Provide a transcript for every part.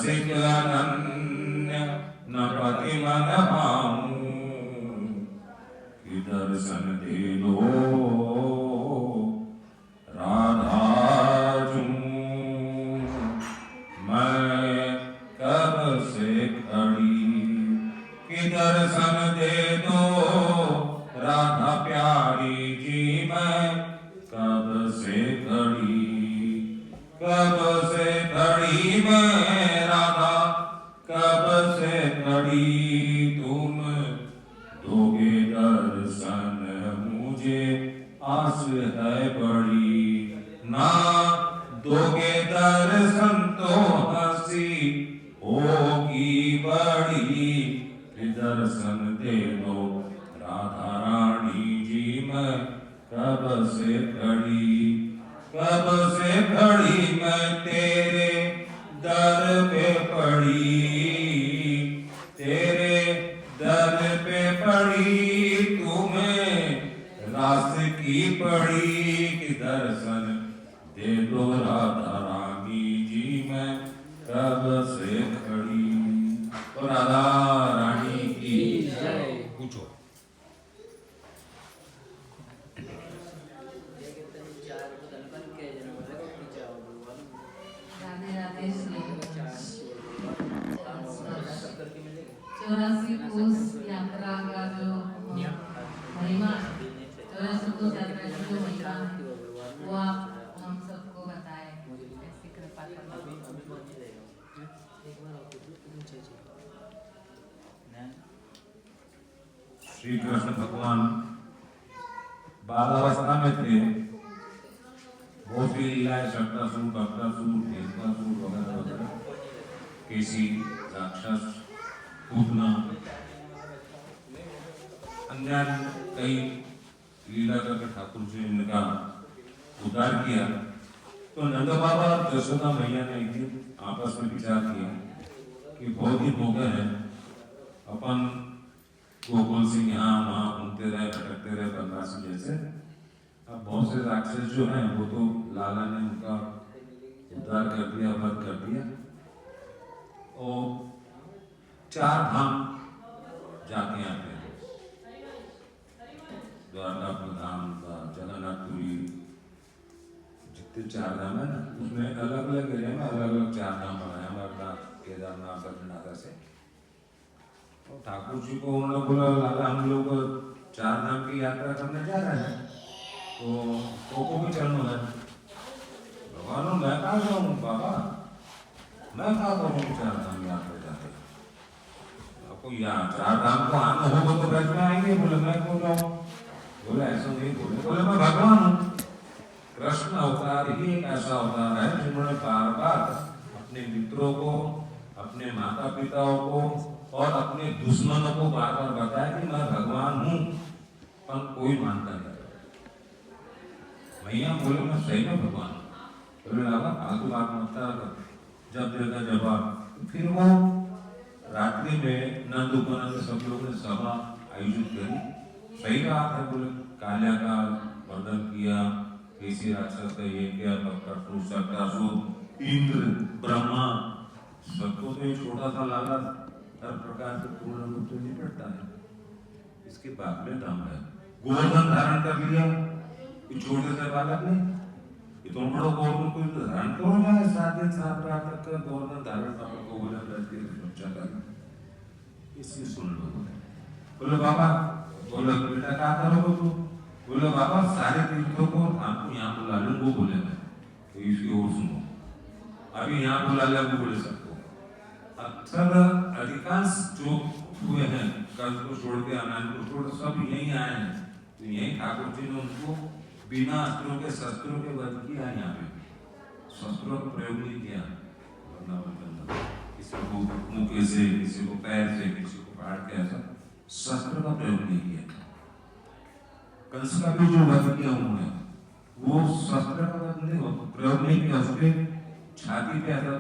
रसिक अनन्य न पति मन पाऊं, कि दर्शन दे दो राधा जूं। मैं कब से खड़ी, कि दर्शन दे दो राधा प्यारी जी। मैं कब से खड़ी, कब से खड़ी मैं राधा, कब से खड़ी। तुम दोगे दर्शन मुझे आस है बड़ी, ना दोगे दर्शन तो हंसी होगी बड़ी। दर्शन दे दो राधा रानी जी। मैं कब से खड़ी, कब से खड़ी मैं तेरे दर पे पड़ी, तेरे दर पे पड़ी। तुम्हें रास की पड़ी, कि दर्शन दे दो राधा रानी जी। मैं कब से खड़ी। तो राधा रानी की जय। पूछो। चौरासी कोस यात्रा का जो महिमा, 84 कोस यात्रा की जो महिमा है वो आप हम सबको बताएं। ऐसी कृपा श्री कृष्ण भगवान बालावस्था में थे। बहुत सी लीलाएं, शक्तासुर, भक्तासुर, देवतासुर वगैरह वगैरह, केसी, राक्षस, पूतना, अन्य कई लीला करके ठाकुर जी ने इनका उद्धार किया। तो नंद बाबा और यशोदा मैया ने एक दिन आपस में विचार किया कि बहुत दिन हो गए हैं, अपन गोकुल से यहाँ वहाँ घूमते रहे, भटकते रहे बनवासी जैसे। अब बहुत से राक्षस जो हैं वो तो लाला ने उनका उद्धार कर दिया, वध कर दिया। और 4 धाम जाके आते हैं, द्वारकापुर धाम, जगन्नाथपुरी, जितने 4 धाम है ना, उसमें अलग अलग एरिया में अलग अलग 4 धाम बनाया, अमरनाथ, केदारनाथ, बद्रीनाथ ऐसे। तो ठाकुर जी को उन्होंने बोला, लाला हम लोग 4 धाम की यात्रा करने जा रहे हैं, तो को भी चलना है। भगवान मैं कहाँ जाऊँ बाबा, मैं कहाँ करूँ 4 धाम यात्रा जाते। आपको यहाँ 4 धाम को आना होगा तो ब्रज में आएंगे। बोले मैं क्यों जाऊँ, बोले ऐसा नहीं बोले। बोले मैं भगवान हूँ। कृष्ण अवतार ही एक ऐसा अवतार है जिन्होंने बार बार अपने मित्रों को, अपने माता पिताओं को और अपने दुश्मनों को बार बार बताया कि मैं भगवान हूँ, पर कोई मानता नहीं। मैया बोले मैं सही में भगवान हूँ। बोले बाबा फालतू बात मत कर, जब देगा जवाब। फिर वो रात्रि में नंद उपनंद सब लोगों ने सभा आयोजित करी। सही बात है, बोले काल्या का वर्णन किया, केसी राक्षस का ये किया, भक्तासुर, शक्तासुर, इंद्र, ब्रह्मा, सबको तो एक छोटा सा लाला हर प्रकार से पूर्ण रूप से निपटता है। इसके बाद में दम है। गोवर्धन धारण कर लिया, छोटे से बालक ने, तुम बड़ो गोवर्धन को धारण करो ना, 7 दिन 7 रात तक का गोवर्धन धारण को बोला रहती है। इसी सुन लो। बोले बाबा, बोले बेटा क्या करोगे तू? बोले बाबा सारे तीर्थों को आपको यहाँ बुला लूँ, वो बोले मैं तो इसकी ओर सुनो। अभी यहाँ बुला लिया वो बोले सबको। अक्सर अधिकांश जो हुए हैं, कर्ज को छोड़ के, अनाज को छोड़, सब यहीं आए हैं। तो यहीं ठाकुर जी ने उनको बिना अस्त्रों के, शस्त्रों के वध किया। यहाँ पे शस्त्रों का प्रयोग नहीं किया, किसी को मुक्के से, किसी को पैर से, किसी को फाड़ के, ऐसा शस्त्र का प्रयोग नहीं किया। कंस का भी जो वध किया उन्होंने, वो शस्त्र का वध नहीं, प्रयोग नहीं किया। उसके छाती पे ऐसा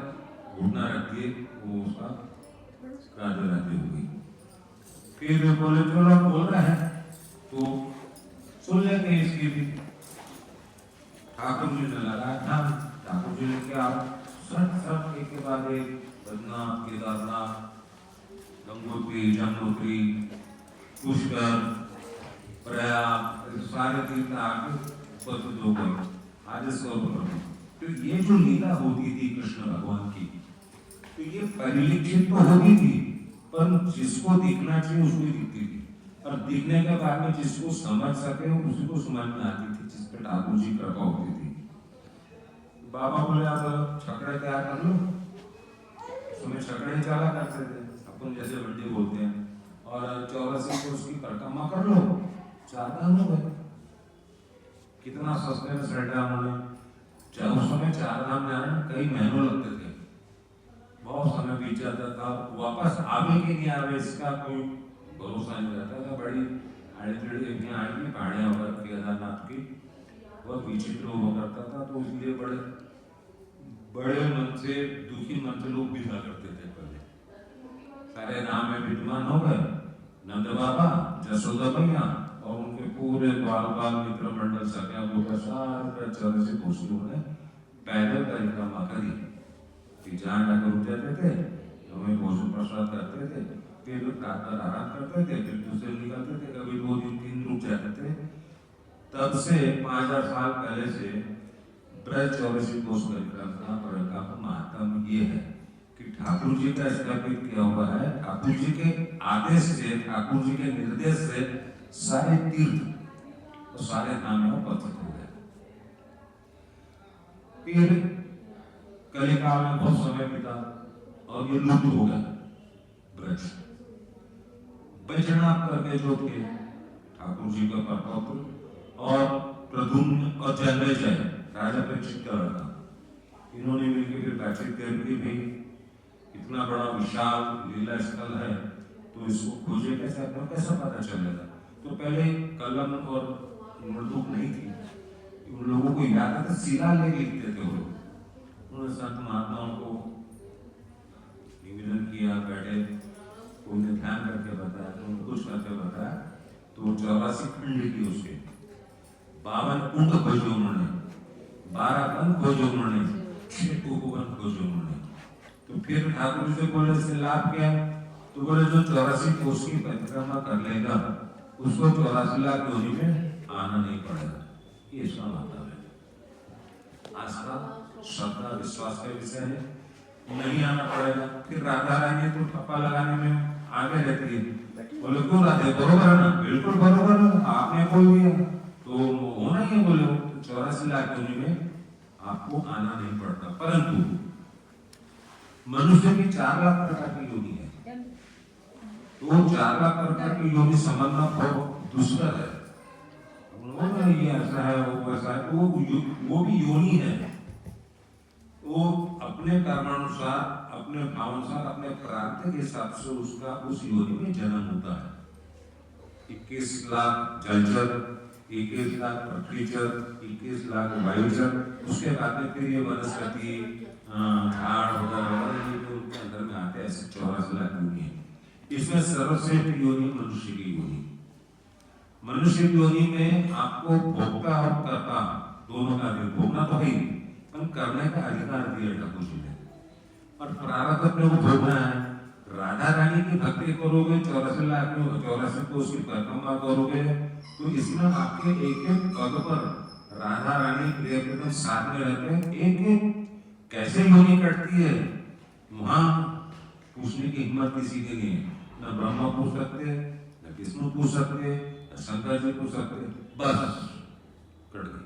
घुटना रख के वो उसका राधे राधे हो गई। फिर बोले जो लोग बोल रहे हैं तो सुन लेंगे इसकी भी। ठाकुर जी ने लगाया था, ठाकुर जी ने क्या सट सट एक के बाद एक बद्रीनाथ, केदारनाथ, गंगोत्री, जमुनोत्री, पुष्कर, प्रयाग, सारे तीर्थ आगे उपस्थित हो गए आज स्वरूप। तो ये जो लीला होती थी कृष्ण भगवान की, तो ये परिलक्षित तो होती थी, पर जिसको दिखना चाहिए उसको दिखती थी, और दिखने के बाद में जिसको समझ सके उसी को समझ में आती थी, जिस पे ठाकुर जी कृपा होती थी। बाबा बोले आप छकड़े तैयार कर लो, उसमें छकड़े चला करते थे अपन जैसे बंडी बोलते हैं, और 84 को उसकी परिक्रमा कर लो, 4 दाम हो गए। कितना सस्ते में सेटा उन्होंने, जब उस समय 4 धाम जाने में कई महीनों लगते थे, बहुत समय बीत जाता था, वापस आवे कि नहीं आवे इसका कोई भरोसा नहीं रहता था। बड़ी आड़ी आएगी पहाड़ियाँ वगैरह केदारनाथ की, बहुत विचित्र हुआ करता था, तो इसलिए बड़े मन से दुखी मन से लोग विदा करते थे। पहले सारे नाम में विद्वान हो गए, नंद बाबा, जसोदा मैया और उनके पूरे बाल मित्र मंडल सख्या गोत्र सारे चरण से पूछते हुए पैदल परिक्रमा करी कि जहाँ जाकर उतरते थे, हमें भोजन प्रसाद करते थे, फिर रात भर आराम करते थे, फिर दूसरे निकलते थे, कभी 2 दिन 3 रुक जाते थे। तब से 5000 साल पहले से ब्रज 84 कोस परिक्रमा का महात्म ये है कि ठाकुर जी का स्थापित किया हुआ है। ठाकुर जी के आदेश से, ठाकुर जी के निर्देश से सारे तीर्थ और सारे नाम उपस्थित हो गए। फिर कलिकाल में बहुत समय बीता और ये लुप्त हो गया ब्रज। बैजनाथ करके जो थे ठाकुर जी का परपौत्र और प्रद्युम्न और जन्मेजय राजा परीक्षित का लड़का, इन्होंने मिलकर फिर बातचीत करके भी इतना बड़ा विशाल लीला स्थल है, तो इसको खोजे कैसे, आपको कैसा पता चलेगा। तो पहले कलम और नोटबुक नहीं थी, उन लोगों को याद था, सिरा ले लिखते थे वो लोग। उन्होंने संत महात्माओं को निवेदन किया, बैठे, उन्हें ध्यान करके बताया, उन्हें कुछ करके बताया, तो 84 खंड लिखी उसके, 52 कुंड खोजे उन्होंने, 12 वन खोजे उन्होंने, 6 उपवन खोजे उन्होंने। तो फिर ठाकुर से बोले इससे लाभ क्या, तो बोले जो 84 कोस की परिक्रमा कर लेगा उसको 84 लाख योनि में आना नहीं पड़ेगा। ये इसका मतलब है। आस्था, श्रद्धा, विश्वास का विषय है, नहीं आना पड़ेगा। फिर राधा रानी तो ठप्पा लगाने में आगे रहती है, बोले क्यों राधे, बरोबर है ना, बिल्कुल बरोबर है, आपने बोल दिया तो होना ही है। बोले 84 लाख योनि में आपको आना नहीं पड़ता, परंतु मनुष्य की 4 लाख प्रकार की योनि है, तो 4 लाख प्रकार की योनि समझना बहुत दुष्कर है। ये ऐसा है, वो वैसा है, तो वो भी योनि है, वो अपने कर्मानुसार, अपने भावानुसार, अपने प्रारब्ध के हिसाब से उसका उस योनि में जन्म होता है। 21 लाख जलचर, 21 लाख पृथ्वीचर, 21 लाख वायुचर, उसके बाद में फिर ये वनस्पति, झाड़ वगैरह ये उनके अंदर में आते हैं। ऐसे 84 लाख योनि है। इसमें सर्वश्रेष्ठ योनि मनुष्य की योनि। मनुष्य की योनि में आपको भोक्ता और कर्ता दोनों का अधिकार, भोगना तो है, पर करने का अधिकार दिया ठाकुर जी ने, और प्रारब्ध अपने को भोगना है। राधा रानी की भक्ति करोगे, 84 लाख 84 को उसकी परिक्रमा करोगे, तो इसमें आपके एक एक पद पर राधा रानी प्रिय प्रीतम साथ में रहते हैं। एक एक कैसे योनि कटती है वहां पूछने की हिम्मत किसी की नहीं है। न ब्रह्मा पूछ सकते, न विष्णु पूछ सकते, न शंकर जी पूछ सकते, बस कट गई,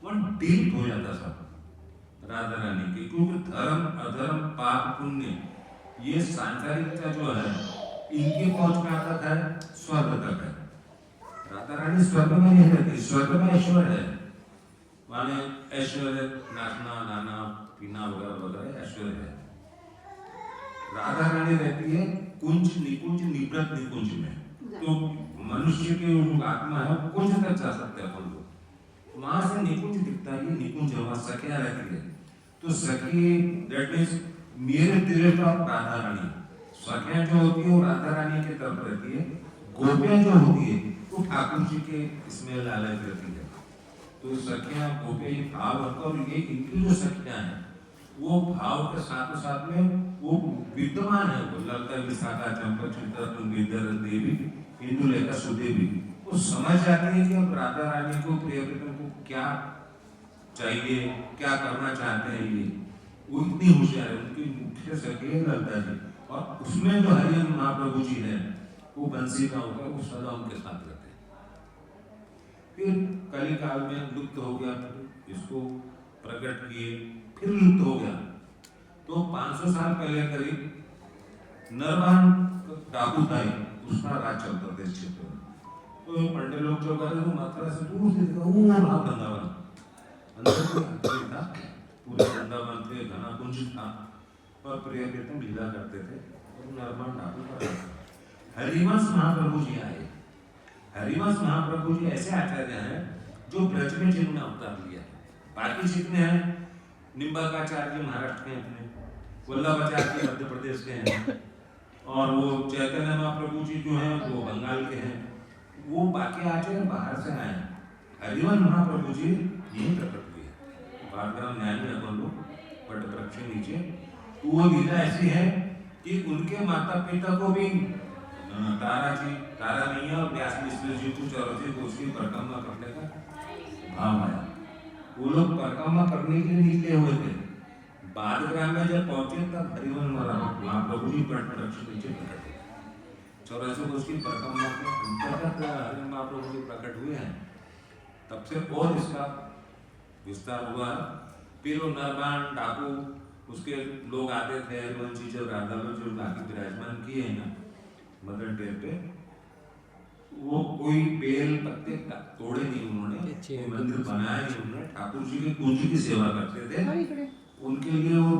वहां डीप हो जाता सब राधा रानी की। क्योंकि धर्म अधर्म पाप पुण्य ये सांसारिकता जो है इनकी पहुंच कहां तक है, स्वर्ग तक है। राधा रानी स्वर्ग में नहीं रहती, स्वर्ग में ऐश्वर्य है, माने ऐश्वर्य नाचना गाना पीना वगैरह वगैरह ऐश्वर्य है। राधा रानी रहती है कुंज निकुंज निवृत्त निकुंज में। तो मनुष्य की जो आत्मा है वो कुंज तक जा सकते हैं अपन लोग, वहां से निकुंज दिखता है, निकुंज वहां सखिया रहती है। तो सखी दैट मीन्स मेरे तेरे तो राधा रानी, सखिया जो होती है वो राधा रानी की तरफ रहती है, गोपियां जो होती है वो ठाकुर जी के इसमें लालच रहती है। तो सखिया गोपी भाव और ये इनकी जो सखियां हैं वो भाव के साथ में वो विद्यमान है। वो लगता है विशाखा चंपक चित्रा विद्याधर देवी इंदुलेखा सुदेवी, वो समझ जाती है कि अब राधा रानी को प्रियव्रतम को क्या चाहिए, क्या करना चाहते हैं ये। वो इतनी होशियार है, उनकी मुख्य सखी ललिता जी, और उसमें जो हरिहर महाप्रभु जी है वो बंसी का होगा, वो सदा उनके साथ रहते हैं। फिर कली काल में लुप्त हो गया, इसको प्रकट किए, फिर लुप्त हो गया। तो 500 साल पहले करीब नरवान डाकू था, उसका राज चलता था इस क्षेत्र में। तो पंडित लोग जो कहते थे मथुरा से दूर से देखा, वो रहा वृंदावन, अंदर कोई था, पूरे वृंदावन थे, घना कुंज था, और प्रियव्रतम लीला करते थे। और नरवान डाकू का हरिवंश महाप्रभु जी आए। हरिवंश महाप्रभु जी ऐसे आचार्य हैं जो ब्रज में जिन्होंने अवतार लिया। बाकी जितने हैं निम्बाकाचार्य महाराष्ट्र के, अपने वल्लभाचार्य मध्य प्रदेश के हैं, और वो चैतन्य महाप्रभु जी जो हैं वो बंगाल के हैं। वो बाकी आचार्य बाहर से आए। हरिवंश महाप्रभु जी यही प्रकट हुए बारग्राम न्याय में, अपन लोग पट वृक्ष के नीचे। तो वो लीला ऐसी है कि उनके माता पिता को भी तारा मैया और व्यास मिश्र जी को चौरसी को उसकी परिक्रमा करने का भाव आया। वो लोग परिक्रमा करने के लिए निकले हुए थे। बारग्राम में जब पहुंचे तब हरिवंश महाप्रभु जी पट वृक्ष नीचे प्रकट हुए। चौरासी को उसकी परिक्रमा के अंतर्गत हरिवंश महाप्रभु जी प्रकट हुए हैं। तब से और इसका विस्तार हुआ। फिर वो नरवान डाकू उसके लोग आते थे, हरिवंश जी जब राधा में जो लाके विराजमान किए हैं ना मदर टेर पे, वो कोई बेल पत्ते तोड़े नहीं उन्होंने, मंदिर बनाया नहीं उन्होंने। ठाकुर जी के कुंज की सेवा करते थे, उनके लिए वो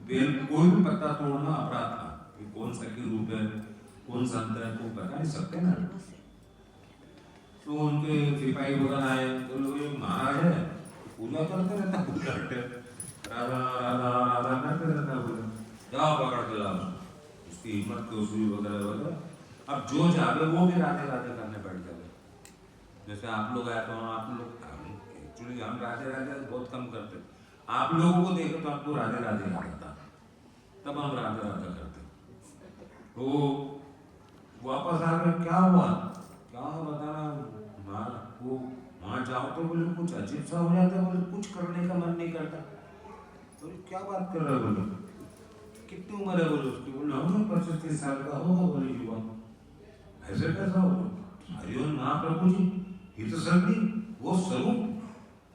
बेल कोई भी पत्ता तोड़ना अपराध था। कि कौन सा की रूप है, कौन संत है, को बता नहीं सकते ना। तो उनके सिपाही वगैरह आए, तो लोग महाराज है पूजा करते रहता, पूजा करते राधा राधा राधा करते रहता, बोले जाओ पकड़ के लाओ उसकी हिम्मत को सुई वगैरह वगैरह। अब जो जावे वो भी राधे राधे करने बैठ जावे। जैसे आप लोग आए तो आप लोग एक्चुअली हम राधे राधे बहुत कम करते, आप लोगों को देखे तो आपको राधे राधे याद आता, तब हम राधे राधे करते। तो वापस आ गए, क्या हुआ क्या बताना, वो वहाँ जाओ तो बोले कुछ अजीब सा हो जाता है, बोले कुछ करने का मन नहीं करता। बोले क्या बात कर रहे हो, बोले कितनी उम्र है बोले उसकी, बोले हम 25-30 साल का होगा बोले युवा। ऐसे कैसा हो, हरिवंश महाप्रभु जी हित सर्दी वो स्वरूप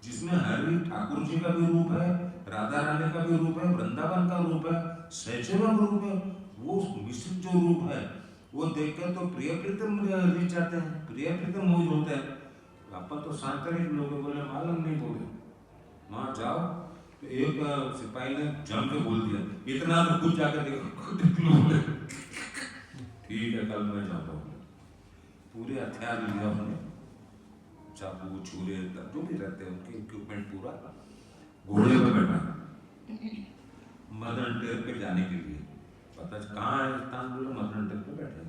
जिसमें हरि ठाकुर जी का भी रूप है, राधा रानी का भी रूप है, वृंदावन का रूप है, सैचुरा का रूप है, वो मिश्रित जो रूप है वो देखकर तो प्रिय प्रीतम रिझ जाते हैं, प्रिय प्रीतम मोहित होते हैं। अपन तो सांतरिक लोग बोले मालूम नहीं, बोले वहां जाओ तो एक सिपाही ने जम के बोल दिया, इतना तो खुद जाकर देखो बोले ठीक है कल मैं जाऊंगा। पूरे हथियार लिया उन्होंने, चाकू छुरे जो भी रहते हैं उनके इक्विपमेंट पूरा, घोड़े पर बैठा मदन टेर पे जाने के लिए। पता कहाँ है स्थान, बोले मदन टेर पे बैठे।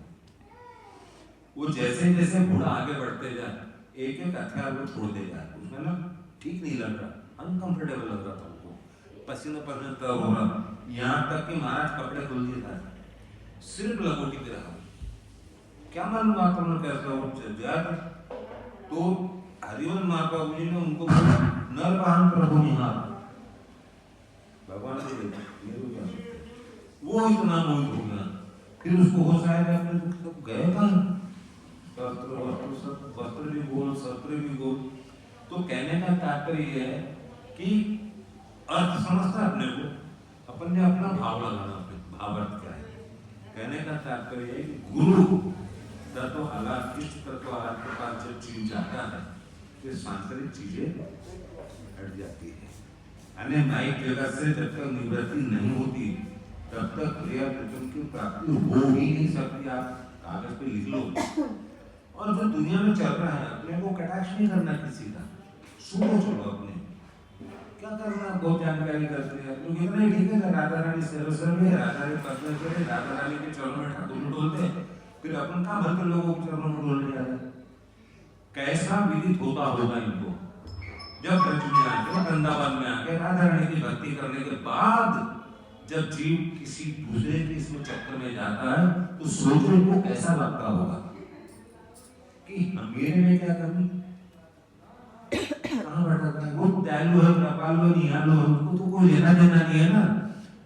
वो जैसे जैसे घोड़ा आगे बढ़ते जाए एक एक हथियार वो छोड़ते जाए, उसमें ना ठीक नहीं लग रहा, अनकंफर्टेबल लग रहा था उनको, पसीना पसीना हो रहा, यहाँ तक कि महाराज कपड़े खोल दिए था, सिर्फ लंगोटी पे रहा। क्या मालूम आप कैसा हो जाए। तो हरिवंश महाप्रभु जी ने उनको बोला नरवाहन प्रभु निहार, भगवान से वो इतना मोहित हो गया। फिर उसको होश आया गए कहाँ, वस्त्र भी बोल शस्त्र भी बोल। तो कहने का तात्पर्य है कि अर्थ समझता अपने को, अपन ने अपना भाव लगाना, अपने भाव अर्थ क्या है। कहने का तात्पर्य है कि गुरु तो हालात इष्ट तत्व हालात के पास जब चीज जाता है तो सांसारिक चीजें हट जाती है। अन्य माइक जगत से जब तक निवृत्ति नहीं होती तब तक प्रिय प्रीतम की प्राप्ति हो ही नहीं सकती। आप कागज पे लिख लो। और जो दुनिया में चल रहा है अपने को कटाक्ष नहीं करना किसी का, सुनो चलो अपने क्या करना, बहुत जानकारी करते हैं लोग, इतना ही ठीक है। राधा रानी सर्वस्व में राधा रानी पत्नी करे, राधा रानी के चरणों में ठाकुर में डोलते हैं, फिर अपन कहाँ भर के लोगों के चरणों में डोलने जा रहे हैं। कैसा विदित होता होगा इनको, जब ब्रज में आके वृंदावन में आके राधा रानी की भक्ति करने के बाद जब जीव किसी दूसरे के इसमें चक्कर में जाता है तो सोचो इनको कैसा लगता होगा कि मेरे में क्या कमी, कहाँ भटकता है। वो दयालु है, कृपालु है, निहालु है, उनको तो कोई लेना देना नहीं है ना।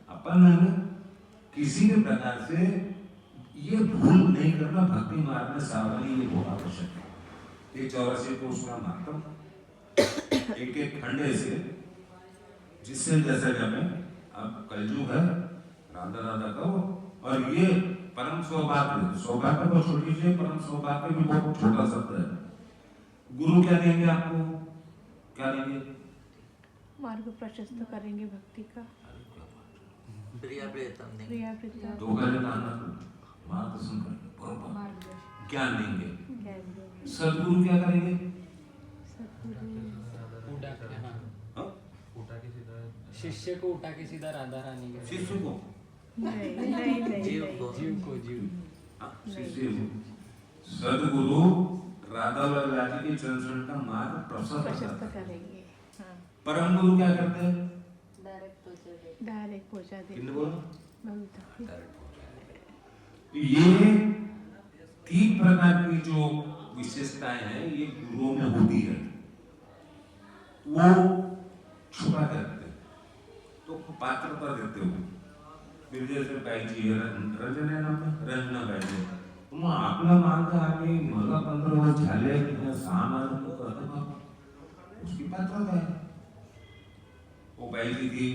अपन किसी भी प्रकार से ये भूल नहीं करना, भक्ति मार्ग में सावधानी ये बहुत आवश्यक है। ये 84 को उसका महत्व एक एक खंडे से, जिससे जैसे जब अब कलयुग है, राधा राधा कहो, और ये परम सौभाग्य, सौभाग्य को छोटी सी, परम सौभाग्य भी बहुत छोटा शब्द है। गुरु क्या देंगे आपको, क्या देंगे? मार्ग प्रशस्त करेंगे भक्ति का, प्रिया प्रियतम देंगे, प्रिया प्रियतम धोखा नहीं डालना, मार्गदर्शन करेंगे, बरोबर ज्ञान देंगे। सदगुरु क्या करेंगे? शिष्य को उठा के सीधा राधा रानी के, शिष्य को, जीव को, जीव शिष्य को सदगुरु राधा रानी के चरण का मार्ग प्रशस्त करेंगे। हाँ, परम गुरु क्या करते हैं? डायरेक्ट पहुंचा देंगे। किन्ने बोला? भगवत ये 3 प्रकार की जो विशेषताएं हैं ये गुरुओं में होती है, वो छुपा करते हैं, तो पात्रता देते हो। फिर जैसे बाई जी रंजन है नाम है, रंजना बाई जी, तुम आपला मानता आम्ही मला 15 वर्ष झाले, 6 महिने करतो, उसकी पात्रता है। वो बाई जी थी,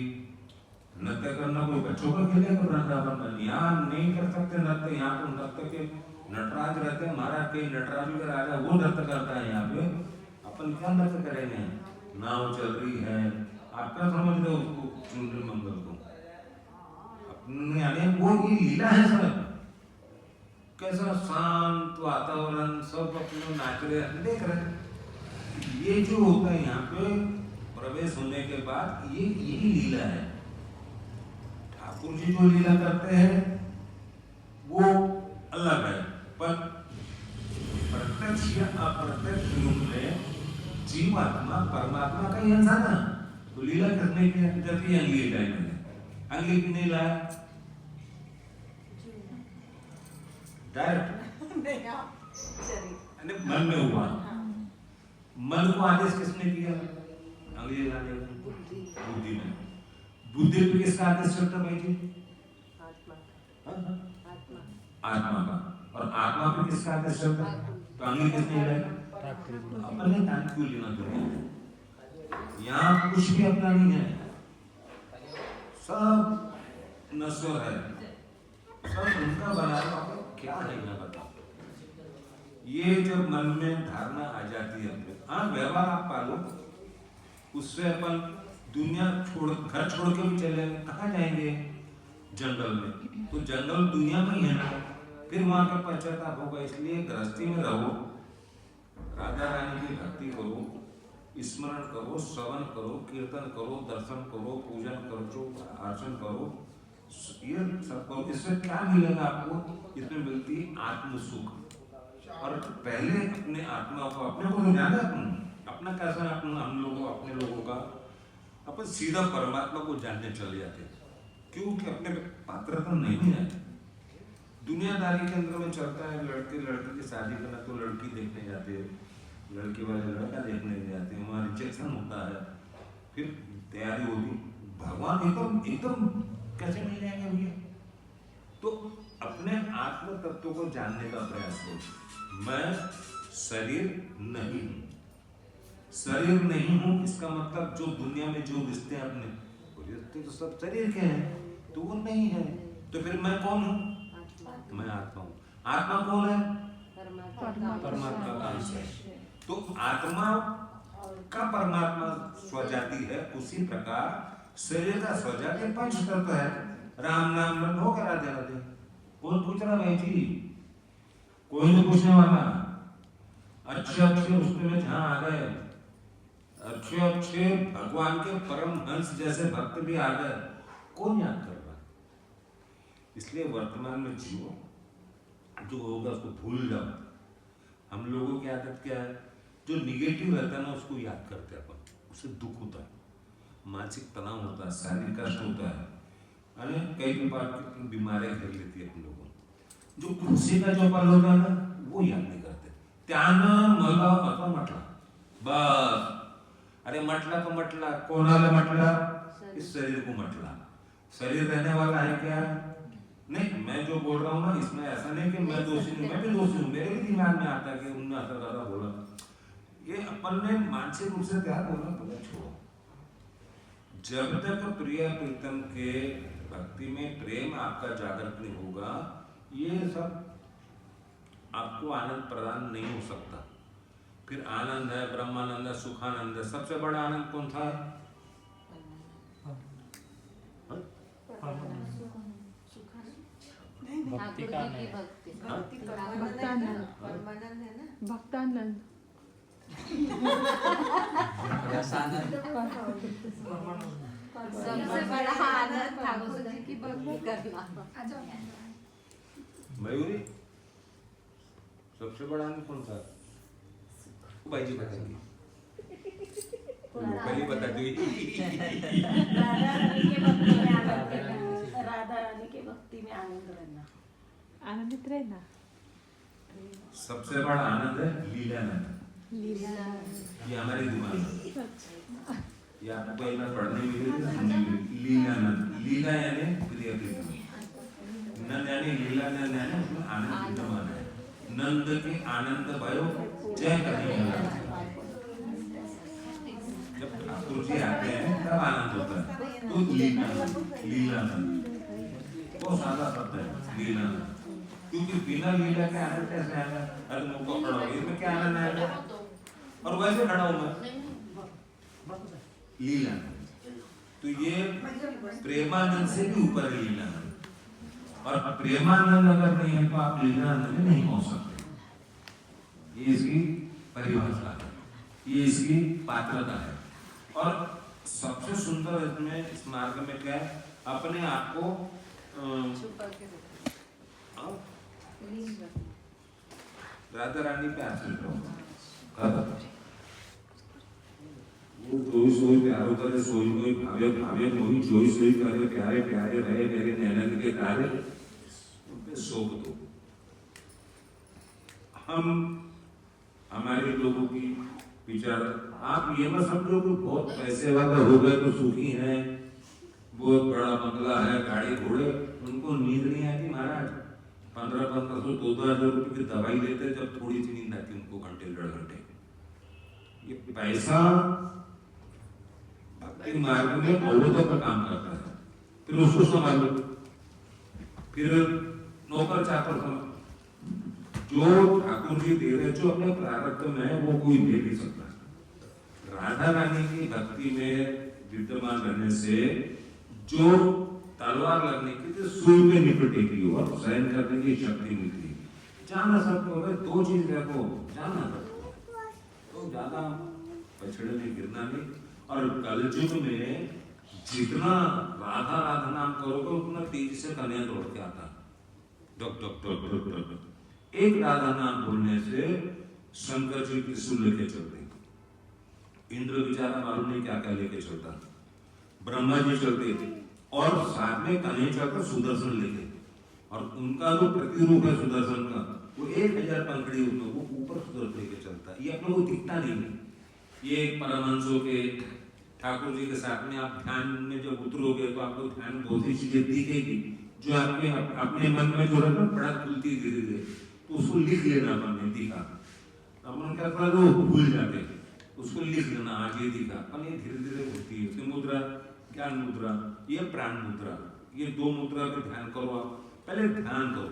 नृत्य करना कोई बच्चों का खेल है, तो वृंदावन में यहाँ नहीं कर सकते नृत्य, यहाँ तो नृत्य के नटराज रहते हैं, महाराज के नटराजू के राजा वो नृत्य करता है। यहाँ पे अपन क्या नृत्य करेंगे? नाव चल रही है, आप क्या समझ रहे हो उसको, चुनरी मंगल को अपने यानी वो ये लीला है सब, कैसा शांत वातावरण, सब अपने नाच रहे हैं, देख रहे हैं। ये जो होता है यहाँ पे प्रवेश होने के बाद, ये यही लीला है। ठाकुर जी जो लीला करते हैं वो अलग है, पर प्रत्यक्ष या अप्रत्यक्ष रूप में जीवात्मा परमात्मा का ही अंश है ना, तो लीला करने के अंदर भी अंगली लाए, अंगली भी नहीं लाया डायरेक्ट, मन में हुआ। मन को आदेश किसने किया? अंगली लाने का, बुद्धि ने। बुद्धि पे किसका आदेश चलता भाई जी? आत्मा का। और आत्मा पे किसका आदेश चलता? तो अंगली किसने लाया? अपने टाइम क्यों लेना पड़ेगा? यहाँ कुछ भी अपना नहीं है, सब नश्वर है, सब उनका बना हुआ, क्या है मैं बताऊं। ये जब मन में धारणा आ जाती है, हाँ व्यवहार आप पालो, उससे अपन दुनिया छोड़, घर छोड़ के भी चले, कहाँ जाएंगे? जंगल में, तो जंगल दुनिया में ही है ना, फिर वहां का पश्चाताप होगा। इसलिए गृहस्थी में रहो, राधा रानी की भक्ति करो, स्मरण करो, श्रवण करो, कीर्तन करो, दर्शन करो, पूजन करो, अर्चन करो, ये सब करो। इससे क्या मिलेगा आपको? इसमें मिलती आत्म सुख। और पहले अपने आत्मा को, अपने को तो जाना, अपना कैसा है, हम लोगों, अपने लोगों का अपन सीधा परमात्मा को जानने चले जाते हैं, क्योंकि अपने पात्रता नहीं है। दुनियादारी के अंदर में चलता है, लड़के लड़की की शादी करना तो लड़की देखने जाते हैं, लड़के वाले लड़का देखने जाते हैं, वहाँ रिजेक्शन होता है, फिर तैयारी होगी, भगवान एकदम कैसे मिल जाएंगे भैया? तो अपने आत्म तत्व को जानने का प्रयास करो। मैं शरीर नहीं हूं, शरीर नहीं हूं, इसका मतलब जो दुनिया में जो रिश्ते अपने, वो रिश्ते तो सब शरीर के हैं, तो वो नहीं है। तो फिर मैं कौन हूं? मैं आत्मा हूं। आत्मा कौन है? परमात्मा का अंश है। तो आत्मा का परमात्मा स्वजाति है, उसी प्रकार शरीर का स्वजाति पंच तत्व है। राम नाम में हो करा देना दे। कौन पूछ रहा भाई जी? कोई नहीं पूछने वाला। अच्छे अच्छे उसमें जहां आ गए, अच्छे अच्छे भगवान के परम हंस जैसे भक्त भी आ गए, कौन याद कर रहा? इसलिए वर्तमान में जियो, जो होगा उसको भूल जाओ। हम लोगों की आदत क्या है? जो निगेटिव रहता है ना उसको याद करते हैं अपन, उससे दुख होता है, मानसिक तनाव होता है, शारीरिक कष्ट होता है, अरे कई प्रकार की बीमारियां घेर लेती है हम लोगों को। जो खुशी का जो पल होता है ना, वो याद नहीं करते। त्यानं मला आता म्हटला बस, अरे म्हटला तो म्हटला, कोणाला म्हटला? इस शरीर को म्हटला। शरीर रहने वाला है क्या? नहीं। मैं जो बोल रहा हूँ ना, इसमें ऐसा नहीं कि मैं दोषी हूँ, मैं भी दोषी हूँ, मेरे भी दिमाग में आता है कि उनने ऐसा ज्यादा बोला। ये अपन ने मानसिक रूप से क्या बोला बोला छोड़ो। जब तक प्रिय प्रीतम के भक्ति में प्रेम आपका जागृत नहीं होगा, ये सब आपको आनंद प्रदान नहीं हो सकता। फिर आनंद है, ब्रह्मानंद है, सुखानंद है। सबसे बड़ा आनंद कौन था? भक्ति का नहीं। भक्तानंद सबसे बड़ा आनंद ठाकुर जी की भक्ति करना। मयूरी, सबसे बड़ा आनंद कौन सा? भाई जी बताएंगे, पहले बता दो। राधा रानी के भक्ति में आनंद रहना, आनंदित रहना। सबसे बड़ा आनंद है लीलानंद। ये हमारी दुकान है, ये आपको एक बार पढ़ने मिलेगी। लीलानंद, लीला यानी प्रिय प्रीतम, नंद यानी लीला, नंद यानी उसमें आनंद विद्यमान है। नंद के आनंद भयो जय करने वाला। जब ठाकुर जी आते हैं तब आनंद होता है। तो लीलानंद, लीलानंद बहुत सादा शब्द है लीलानंद, क्योंकि बिना लीला के आनंद कैसे आएगा? अरे मुंह को खड़ा हो, इसमें क्या आनंद आएगा? और वैसे खड़ा हूं मैं, लीलानंद। तो ये प्रेमानंद से भी ऊपर है लीलानंद। और प्रेमानंद अगर नहीं है तो आप लीलानंद में नहीं पहुंच सकते। ये इसकी परिभाषा है, ये इसकी पात्रता है। और सबसे सुंदर इसमें, इस मार्ग में क्या है? अपने आप को राधा रानी पे आश्रित रहो। वो जोई सोई प्यारो करे, सोई मोई भावे भावे मोही, जोई सोई करे प्यारे प्यारे रहे मेरे नैनन के तारे, उन पे सौंप दो। हम हमारे लोगों की विचार, आप ये मत समझो कि बहुत पैसे वाला हो गए तो सुखी हैं, बहुत बड़ा बंगला है, गाड़ी घोड़े, उनको नींद नहीं आती महाराज। 1500 2000 रुपए की दवाई लेते, जब थोड़ी सी नींद आती उनको घंटे 1.5 घंटे। ये पैसा भक्ति मार्ग में अवरोधों का काम करता है। फिर उसको संभालो, फिर नौकर चाकर संभालो। जो ठाकुर जी दे रहे, जो अपने प्रारब्ध में है, वो कोई दे नहीं सकता। राधा रानी की भक्ति में विद्यमान रहने से जो तलवार लगने की तो सुई पे निपटेगी और सहन करने की शक्ति मिलेगी। जाना सबको, अगर 2 चीज रखो, जाना सबको, तो ज्यादा पछड़े में गिरना नहीं। और कलयुग में जितना राधा राधा नाम करोगे उतना तेजी से कन्या दौड़ के आता। डॉक डॉक डॉक डॉक डॉक, एक राधा नाम बोलने से शंकर जी त्रिशूल लेके चलते, इंद्र बेचारा मालूम नहीं क्या क्या लेके चलता, ब्रह्मा जी चलते थे, और साथ में कन्हैया चलकर सुदर्शन लेके। और उनका जो प्रतिरूप है सुदर्शन का, वो 1000 पंखड़ी उसमें, वो ऊपर सुदर्शन लेके चलता है। ये अपने को दिखता नहीं है। ये परमहंसों के, ठाकुर जी के साथ में आप ध्यान में जब उतरोगे तो आपको ध्यान बहुत सी चीजें दिखेगी जो आपके अपने मन में जो रहता है बड़ा खुलती धीरे धीरे, तो उसको लिख लेना अपन दिखा। अपन क्या करता है, वो भूल जाते, उसको लिख लेना, आज ये दिखा, अपन ये धीरे धीरे होती है। उसकी मुद्रा ज्ञान मुद्रा, ये प्राण मुद्रा, ये 2 मुद्रा पे ध्यान करो। आप पहले ध्यान करो,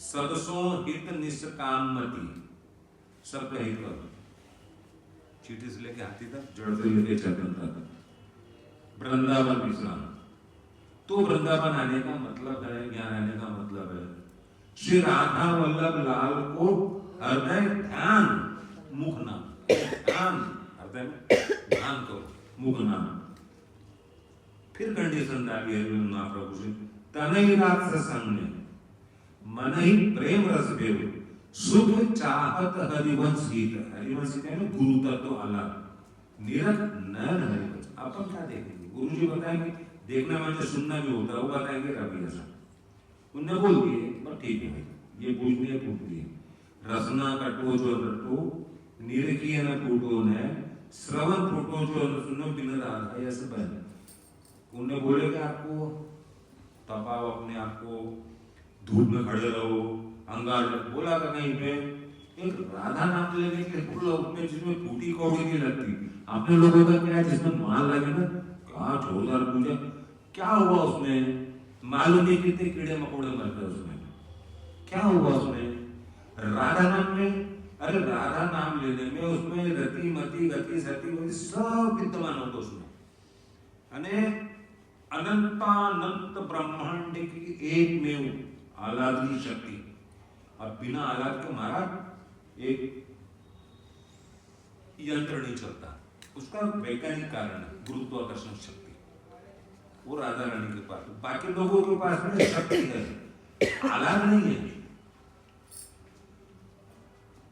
सबसो हित निष्कामति, सबका हित करो। चीटी से लेके हाथी तक, जड़ से लेके चेतन तक, वृंदावन विश्राम। तो वृंदावन आने का मतलब है, ज्ञान आने का मतलब है श्री राधा वल्लभ लाल को हृदय ध्यान, मुख नाम, ध्यान हृदय में ध्यान करो, मुख नाम। फिर कंडीशन डाली है महाप्रभु से, तनय रात संग में मन ही प्रेम रस बेव सुख चाहत हरिवंश गीत। हरिवंश कहते हैं गुरु तत्व अलग, निरत नयन हरि बचन। अपन क्या देखेंगे? गुरु जी बताएंगे, देखना मतलब सुनना भी होता है, वो बताएंगे रवि ऐसा उनने बोल दिए, पर ठीक है भाई, ये पूछने पूछ लिए। रसना कटो जो रटो निरखिए न फूटो ने श्रवण फूटो जो न सुनो बिन राधा, ऐसे पहले उन्हें बोले कि आपको तपाओ, अपने आप को धूप में खड़े रहो, अंगार बोला था कहीं पे एक राधा नाम लेने के लिए जिसमें फूटी कौड़ी नहीं लगती। अपने लोगों का क्या है, जिसमें माल लगे ना, कहा जोरदार पूजा, क्या हुआ उसमें मालूम नहीं कितने कीड़े मकोड़े मर गए उसमें, क्या हुआ उसमें राधा नाम में। अरे राधा नाम लेने में उसमें रति मति गति सती सब विद्यमान होता उसमें, अने अनंतानंत ब्रह्मांड की एक में आह्लादनी शक्ति। अब बिना आह्लाद के महाराज एक यंत्र नहीं चलता, उसका वैज्ञानिक कारण है गुरुत्वाकर्षण शक्ति, वो राधा रानी के पास। बाकी लोगों के पास में शक्ति है, आह्लाद नहीं है।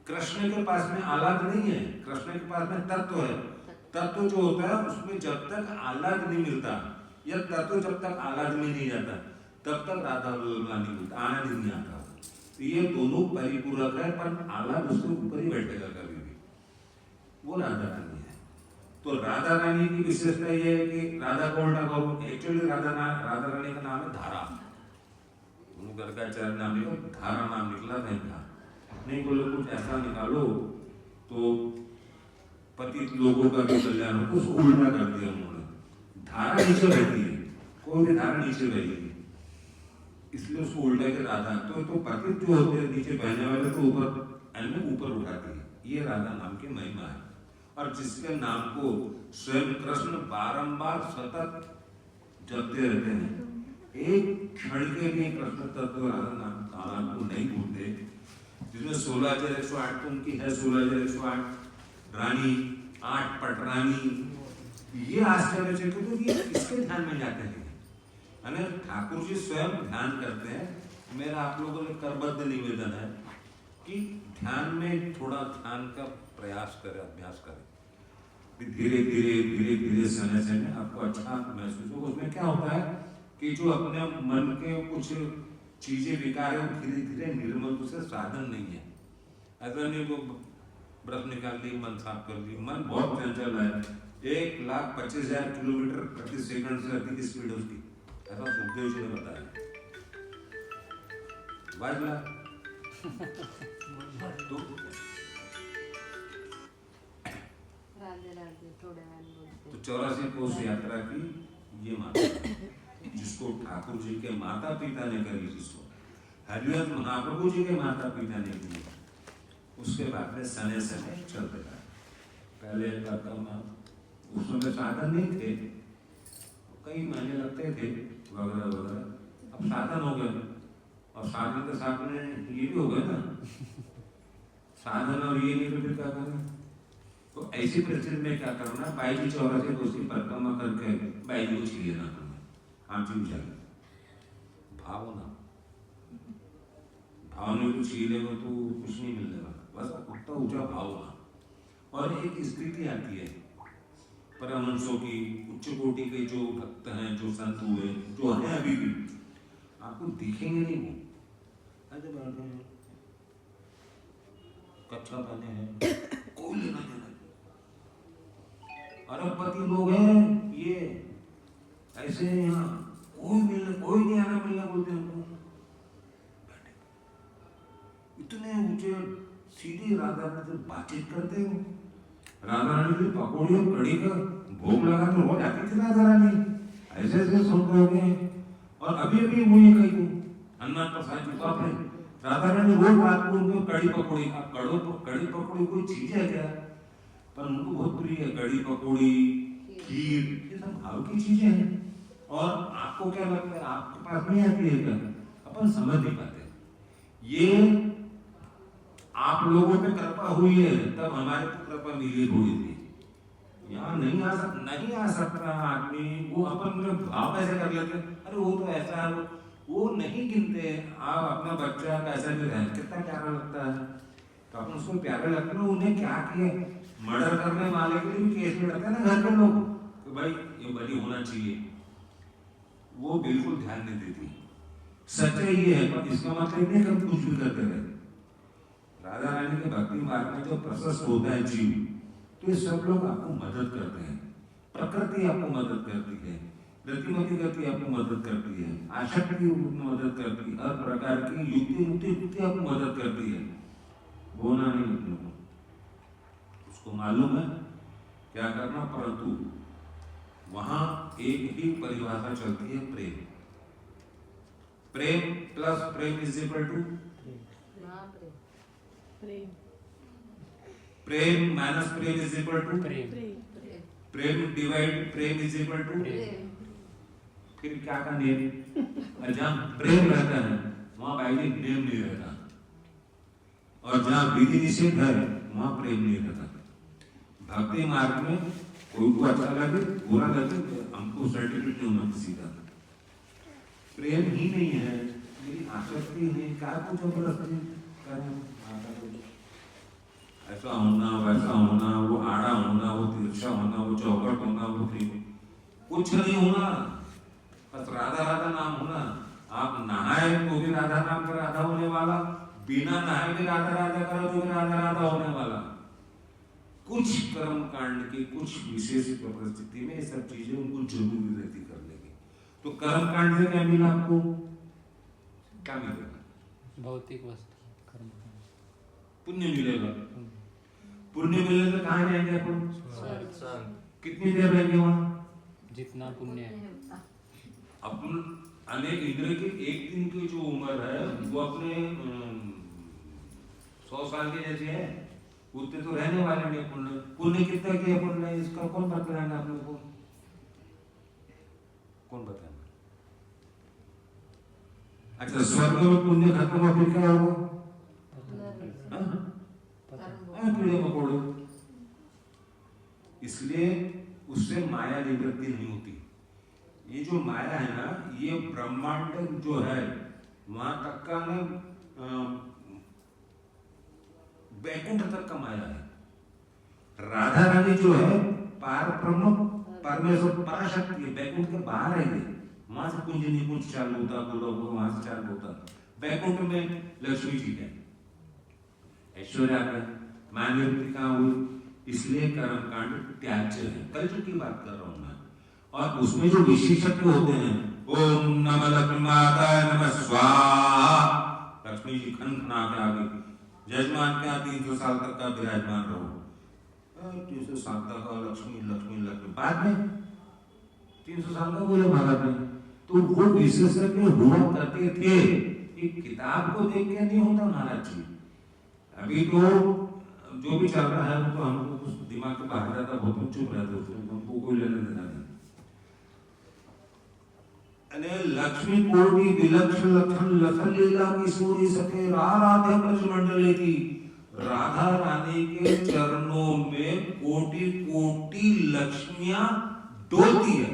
कृष्ण के पास में आह्लाद नहीं है, कृष्ण के पास में तत्व है। तत्व जो होता है उसमें जब तक आह्लाद नहीं मिलता, या तत्व जब तक आह्लाद में नहीं जाता तब तक राधा नहीं मिलता, आनंद नहीं आता। तो ये दोनों परिपूरक है, पर आह्लाद उसके ऊपर ही बैठेगा कभी भी, वो राधा रानी है। तो राधा रानी की विशेषता ये है कि राधा को उल्टा कहो, एक्चुअली राधा रानी का नाम है धारा। गर्गाचार्य नाम निकला, धारा नाम निकला नहीं बोलो कुछ ऐसा निकालो तो पति लोगों का भी कल्याण हो, उसको उल्टा कर दिया उन्होंने। धारा नीचे रहती है, कोई भी धारा नीचे रहेगी, इसलिए उसको उल्टा के राधा। तो पति जो होते हैं नीचे बहने वाले को ऊपर उठाती है, ये राधा नाम की महिमा है। और जिसके नाम को स्वयं कृष्ण बारंबार सतत जपते रहते हैं, एक क्षण के लिए कृष्ण तत्व राधा नाम को नहीं भूलते, जिसमें 16,108 तो उनकी है, 16,108 रानी, 8 पटरानी। ये आश्चर्यचकित हो कि इसके ध्यान में जाते हैं। अने ठाकुर जी स्वयं ध्यान करते हैं। मेरा आप लोगों ने करबद्ध निवेदन है कि ध्यान में थोड़ा ध्यान का प्रयास करें, अभ्यास करें, धीरे धीरे समय आपको अच्छा महसूस हो। उसमें क्या होता है कि जो अपने मन के कुछ चीजें विकार है, धीरे धीरे निर्मल, उसे साधन नहीं है। ऐसा नहीं को ब्रश निकाल ली, मन साफ कर ली, मन बहुत चंचल है, 1,25,000 किलोमीटर प्रति सेकंड से अधिक स्पीड है उसकी, ऐसा सुखदेव जी ने बताया। तो तो 84 कोस यात्रा की ये माता, जिसको ठाकुर जी के माता पिता ने करी, जिसको हरिवंश महाप्रभु जी के माता पिता ने की, उसके बाद में सने चलते रहे। पहले उस समय साधन नहीं थे, कई महीने लगते थे वगैरह वगैरह, अब साधन हो गए। और साधन के साथ में ये भी हो गए ना, साधन और ये नहीं तो फिर क्या करना। तो ऐसी परिस्थिति में क्या करना, बाई जी 84 को उसकी परिक्रमा करके बाई जी को छीन लेना करना, आप जी जाए भावना भावना को छीन लेगा तो कुछ नहीं मिलने वाला, बस उतना ऊंचा भावना। और एक स्थिति आती है परमहंसों की, उच्च कोटि के जो भक्त हैं, जो संत हुए, जो हैं अभी भी, आपको दिखेंगे नहीं वो, कच्छा पहने हैं, कोई लेना देना, अरबपति लोग हैं ये, ऐसे यहाँ कोई नहीं आना मिलना बोलते हैं। इतने ऊंचे सीधी राधा से बातचीत करते हो। राधा रानी की पकौड़ी और कड़ी का भोग लगा तो रोज आती थी राधा रानी, ऐसे ऐसे सुन रहे होंगे। और अभी अभी मुझे कही अन्ना प्रसाद जी बाप है, राधा रानी रोज रात को उनको कड़ी पकौड़ी, कड़ी पकौड़ी कोई चीज है क्या, पर उनको बहुत प्रिय है कड़ी पकौड़ी, खीर, ये सब भाव की चीजें हैं। और आपको क्या लगता है, आपके पास नहीं आती है क्या, अपन समझ नहीं पाते। ये आप लोगों पे कृपा हुई है, तब हमारे को कृपा मिली थोड़ी थी। यहाँ नहीं आ सकता आदमी, वो अपन भाव कैसे कर लेते, अरे वो तो ऐसा है, वो नहीं गिनते। आप अपना बच्चा कैसा भी रहे, कितना प्यारा लगता है, तो अपन उसको प्यारा लगता है, उन्हें क्या किया, मर्डर करने वाले के लिए भी केस में रहते हैं ना घर के लोग कि भाई ये बलि होना चाहिए, वो बिल्कुल ध्यान नहीं देती। सच्चाई ये है, पर इसका मतलब नहीं कि हम कुछ भी करते रहे। राधा रानी के भक्ति मार्ग में जो प्रशस्त होता है जीव, तो ये सब लोग आपको मदद करते हैं। प्रकृति आपको मदद करती है, रतिमती गति आपको मदद करती है, आशक्ति मदद करती है, हर प्रकार की युक्ति आपको मदद करती है। बोना नहीं अपने को, उसको मालूम है क्या करना, परंतु वहां एक ही परिभाषा चलती है, प्रेम। प्रेम प्लस प्रेम इज इक्वल टू प्रेम प्रेम माइनस प्रेम इज इक्वल टू प्रेम। प्रेम प्रेम डिवाइड प्रेम इज इक्वल टू फिर क्या का नियम? जहां प्रेम रहता है वहां वैदिक नियम नहीं रहता, और जहां विधि निषेध है वहां प्रेम नहीं रहता। भक्ति मार्ग में कोई को अच्छा लगे बुरा लगे, हमको सर्टिफिकेट नहीं होना किसी का। प्रेम ही नहीं है, मेरी आसक्ति नहीं, क्या कुछ जबरदस्ती करें, ऐसा होना वैसा होना, वो आड़ा होना, वो तिरछा होना, वो चौकट होना, वो कुछ नहीं होना, बस राधा राधा नाम होना। आप नहाए तो भी राधा नाम का राधा होने वाला, बिना नहाए भी राधा राधा करो तो भी राधा राधा होने वाला। कुछ कर्म कांड की कुछ विशेष परिस्थिति में ये सब चीजें उनको जरूरी रहती करने की। तो कर्म कांड से क्या मिला आपको? क्या मिलेगा? भौतिक वस्तु कर्म पुण्य मिलेगा। पुण्य मिलने से कहाँ जाएंगे अपन? स्वर्ग। कितनी देर रहेंगे वहाँ? जितना पुण्य है। अपन अनेक इंद्र की एक दिन की जो उम्र है वो अपने 100 साल के जैसे है, उतने तो रहने वाले नहीं। पुण्य पुण्य कितना किया पुण्य, इसका कौन बताएगा आप लोगों को? कौन बताएगा? अच्छा, स्वर्ग में पुण्य खत्म हुआ फिर क्या होगा? कीड़े मकोड़े। इसलिए उससे माया निवृत्ति नहीं होती। ये जो माया है ना, ये ब्रह्मांड जो है वहां तक का ना वैकुंठ तक का माया है। राधा रानी जो है पार ब्रह्म परमेश्वर पराशक्ति है, वैकुंठ के बाहर है। वहां से कुंज निकुंज चालू होता, गोलोक वहां से चालू होता। वैकुंठ में लक्ष्मी जी है, ऐश्वर्या का मान निवृत्ति कहाँ हुई? इसलिए कर्म कांड त्याज्य है। कलयुग की बात कर रहा हूं मैं। और उसमें जो विशेषज्ञ होते हैं, ओम नमः लक्ष्मी माताय नमः स्वाहा, लक्ष्मी जी खन खना के आगे जजमान के 300 साल तक का विराजमान रहो। 300 साल तक का लक्ष्मी लक्ष्मी लक्ष्मी, बाद में 300 साल का बोले भारत में। तो वो विशेषज्ञ हुआ करते थे। एक किताब को देख के नहीं होता महाराज जी। अभी तो जो भी चल रहा है वो तो हमको कुछ दिमाग के बाहर रहता, बहुत चुप रहते, हमको कोई लेना देना नहीं। लक्ष्मी कोटि विलक्षण लक्षण लखन लीला की सूरी सके राधे ब्रज मंडले की। राधा रानी के चरणों में कोटि कोटि लक्ष्मियां डोलती है।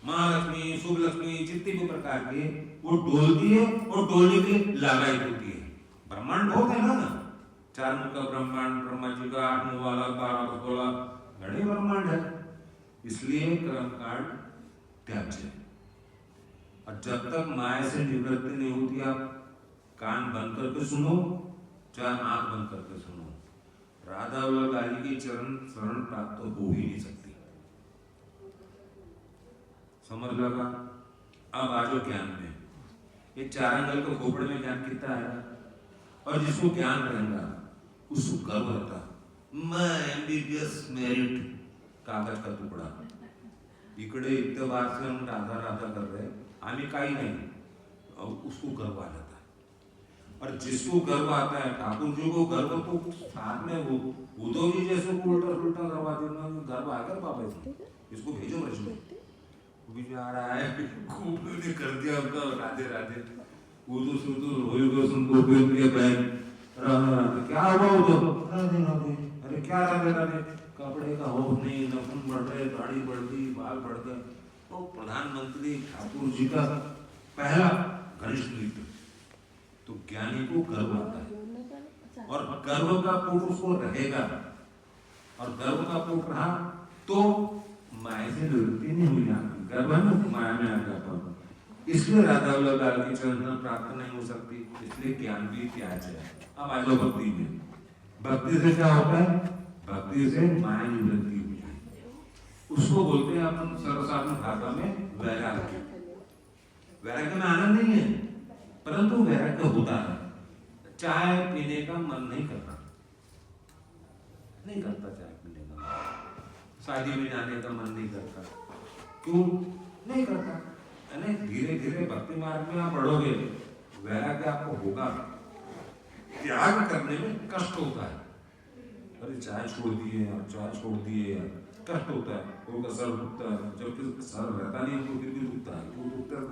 महालक्ष्मी, शुभ लक्ष्मी, जितनी भी प्रकार के वो डोलती है, और डोलने के लिए लगाई होती है। ब्रह्मांड बहुत है ना, 4 मुख का ब्रह्मांड, ब्रह्मा जी का 8 मुख वाला, 12 16 बड़े ब्रह्मांड है। इसलिए कर्म कांड त्याज्य है। और जब तक माया से निवृत्ति नहीं होती, आप कान बंद करके सुनो चाहे आंख बंद करके सुनो, राधा वल्लभ जी के चरण शरण प्राप्त हो ही नहीं सकती। समझ लगा? अब आजो ज्ञान में। ये 4 अंगल के खोपड़े में ज्ञान कितना है, और जिसको ज्ञान रहेगा उसको गर्व रहता, मैं एमबीबीएस मेरिट कागज का टुकड़ा। इकडे इतने बार से हम राधा राधा कर रहे, आम्ही काही नहीं, और उसको गर्व आ जाता है। और जिसको गर्व आता है, ठाकुर जी को गर्व तो साथ में वो उद्धव जी जैसे को उल्टा उल्टा करवा देना, गर्व आ गया पापा इसको भेजो ब्रज में। बेचारा है खूब ने कर दिया उनका राधे राधे, उधर से उधर रोई गो सुनको बेल के बहन राधे राधे। क्या हुआ उधर? राधे राधे। अरे क्या राधे राधे? कपड़े का होश नहीं, नखून बढ़ रहे, दाढ़ी बढ़ गई, बाल बढ़ गए। तो प्रधानमंत्री ठाकुर जी का पहला घनिष्ठ मित्र। तो ज्ञानी को गर्व आता है, और गर्व का पुरुष को रहेगा और गर्भ का पोख रहा तो माया से निवृत्ति नहीं हुई, गर्भ में माया में आ गया पर, इसलिए राधा वल्लभ लाल की चरण प्राप्त नहीं हो सकती, इसलिए ज्ञान भी त्याज है। अब आ जाओ भक्ति में। भक्ति से क्या होता है? भक्ति से माया निवृत्ति हुई, उसको बोलते हैं अपन सर्वसाधारण भाषा में वैराग्य। वैराग्य में आनंद नहीं है, परंतु वैराग्य होता है। चाय पीने का मन नहीं करता, नहीं करता चाय पीने का मन, शादी में जाने का मन नहीं करता, क्यों नहीं करता? यानी धीरे धीरे भक्ति मार्ग में आप बढ़ोगे, वैराग्य आपको होगा। त्याग करने में कष्ट होता है, अरे चाय छोड़ दिए यार, चाय छोड़ दिए यार, कष्ट होता है, कोई का सर दुखता है, जबकि उसका सर रहता नहीं तो फिर भी दुखता है, क्यों दुखता है?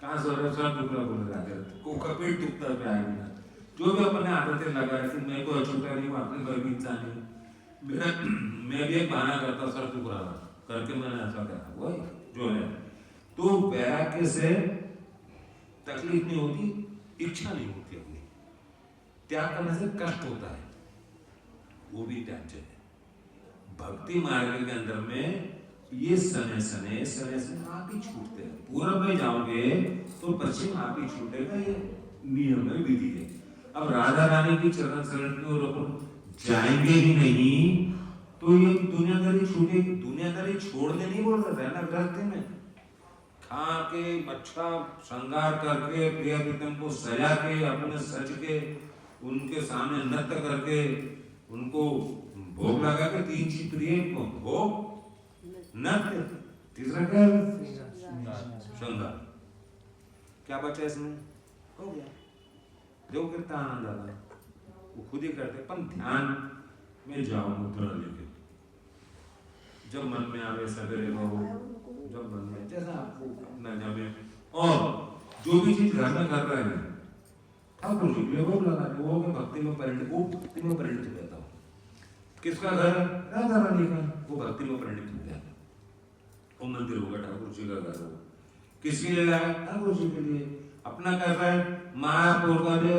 कहाँ सर दुख रहा बोलेगा, को का पेट दुखता है प्यार में। जो भी अपने आदतें लगा है कि मैं कोई अछूता नहीं हूँ, अपने घर की इंसान नहीं, मैं भी एक बहाना करता सर दुख रहा करके मैंने ऐसा करा, वही जो है। तो वैराग्य से तकलीफ नहीं होती, इच्छा नहीं होती अपनी, त्याग करने से कष्ट होता है, वो भी त्याज्य है। भक्ति मार्ग के अंदर में ये सने सने आप ही छूटते हैं। पूर्व में जाओगे तो पश्चिम आप ही छूटेगा, ये नियम है, विधि है। अब राधा रानी की चरण शरण की ओर अपन जाएंगे ही नहीं तो ये दुनियादारी छूटेगी। दुनियादारी छोड़ने नहीं बोल रहे, रहना गृहस्थी में, खा के अच्छा श्रृंगार करके प्रिय प्रीतम को सजा के अपने सज के उनके सामने नृत्य करके उनको भोग लगा के, तीन चीज प्रिय को भोग नृत्य, तीसरा क्या? श्रृंगार। क्या बचा इसमें? हो गया। देखो कितना आनंद आता है, वो खुद ही करते। पर ध्यान में जाओ मुद्रा लेके, जब मन में आवे सवेरे रहो, जब मन में जैसा आपको अपना जावे। और जो भी चीज घर में कर रहे हैं ठाकुर जी के लिए भोग लगा दो, वो भक्ति में परिणित, वो भक्ति में परिणित हो जाता हो। किसका घर? राधा रानी का, वो भक्ति में परिणित हो जाता। वो मंदिर होगा, ठाकुर जी का घर होगा, किसके लिए लाया? ठाकुर जी के लिए। अपना कैसा है? महापुर का जो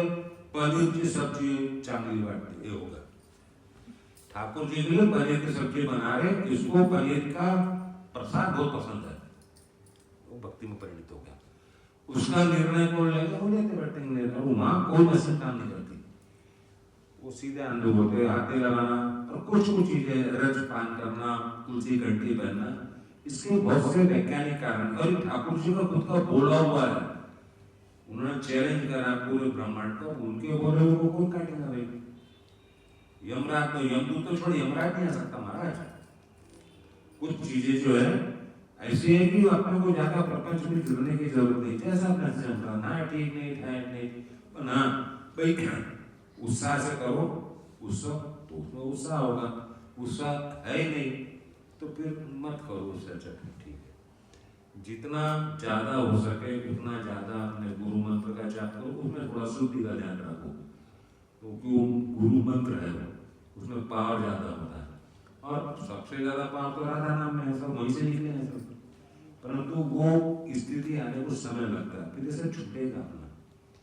पनीर की सब्जी चांगली बांटते, ये होगा ठाकुर जी के लिए पनीर की सब्जी बना रहे, इसको पनीर का प्रसाद बहुत पसंद है, वो भक्ति में परिणित हो गया। उसका निर्णय कौन लेगा? वो लेते बैठेंगे, और वहां कोई मशीन काम नहीं करती, वो सीधे अंधे होते, हाथे लगाना और कुछ चीजें, रज पान करना, तुलसी घंटी पहनना, इसके बहुत से वैज्ञानिक कारण। और ठाकुर जी का खुद का बोला हुआ है, उन्होंने चैलेंज करा पूरे ब्रह्मांड को, उनके बोले हुए को कौन काटेगा भाई? यमराज तो, यमदूत तो छोड़, यमराज नहीं आ सकता महाराज। कुछ चीजें जो है ऐसी है कि अपने को ज्यादा प्रपंच में जुड़ने की जरूरत नहीं, जैसा अपना चलता ना ठीक नहीं ठाक नहीं ना भाई, उत्साह से करो, उत्साह तो उसमें उत्साह होगा, उत्साह है ही नहीं तो फिर मत करो उससे। अच्छा ठीक है, जितना ज्यादा हो सके उतना ज्यादा अपने गुरु मंत्र का जाप करो, उसमें थोड़ा शुद्धि का ध्यान रखो, क्योंकि वो गुरु मंत्र है, उसमें पावर ज्यादा होता है। और सबसे ज्यादा पावर तो राधा नाम में है, सब वहीं से निकले हैं सब, परंतु वो स्थिति आने को समय लगता है, फिर ये सब छूटेगा अपना,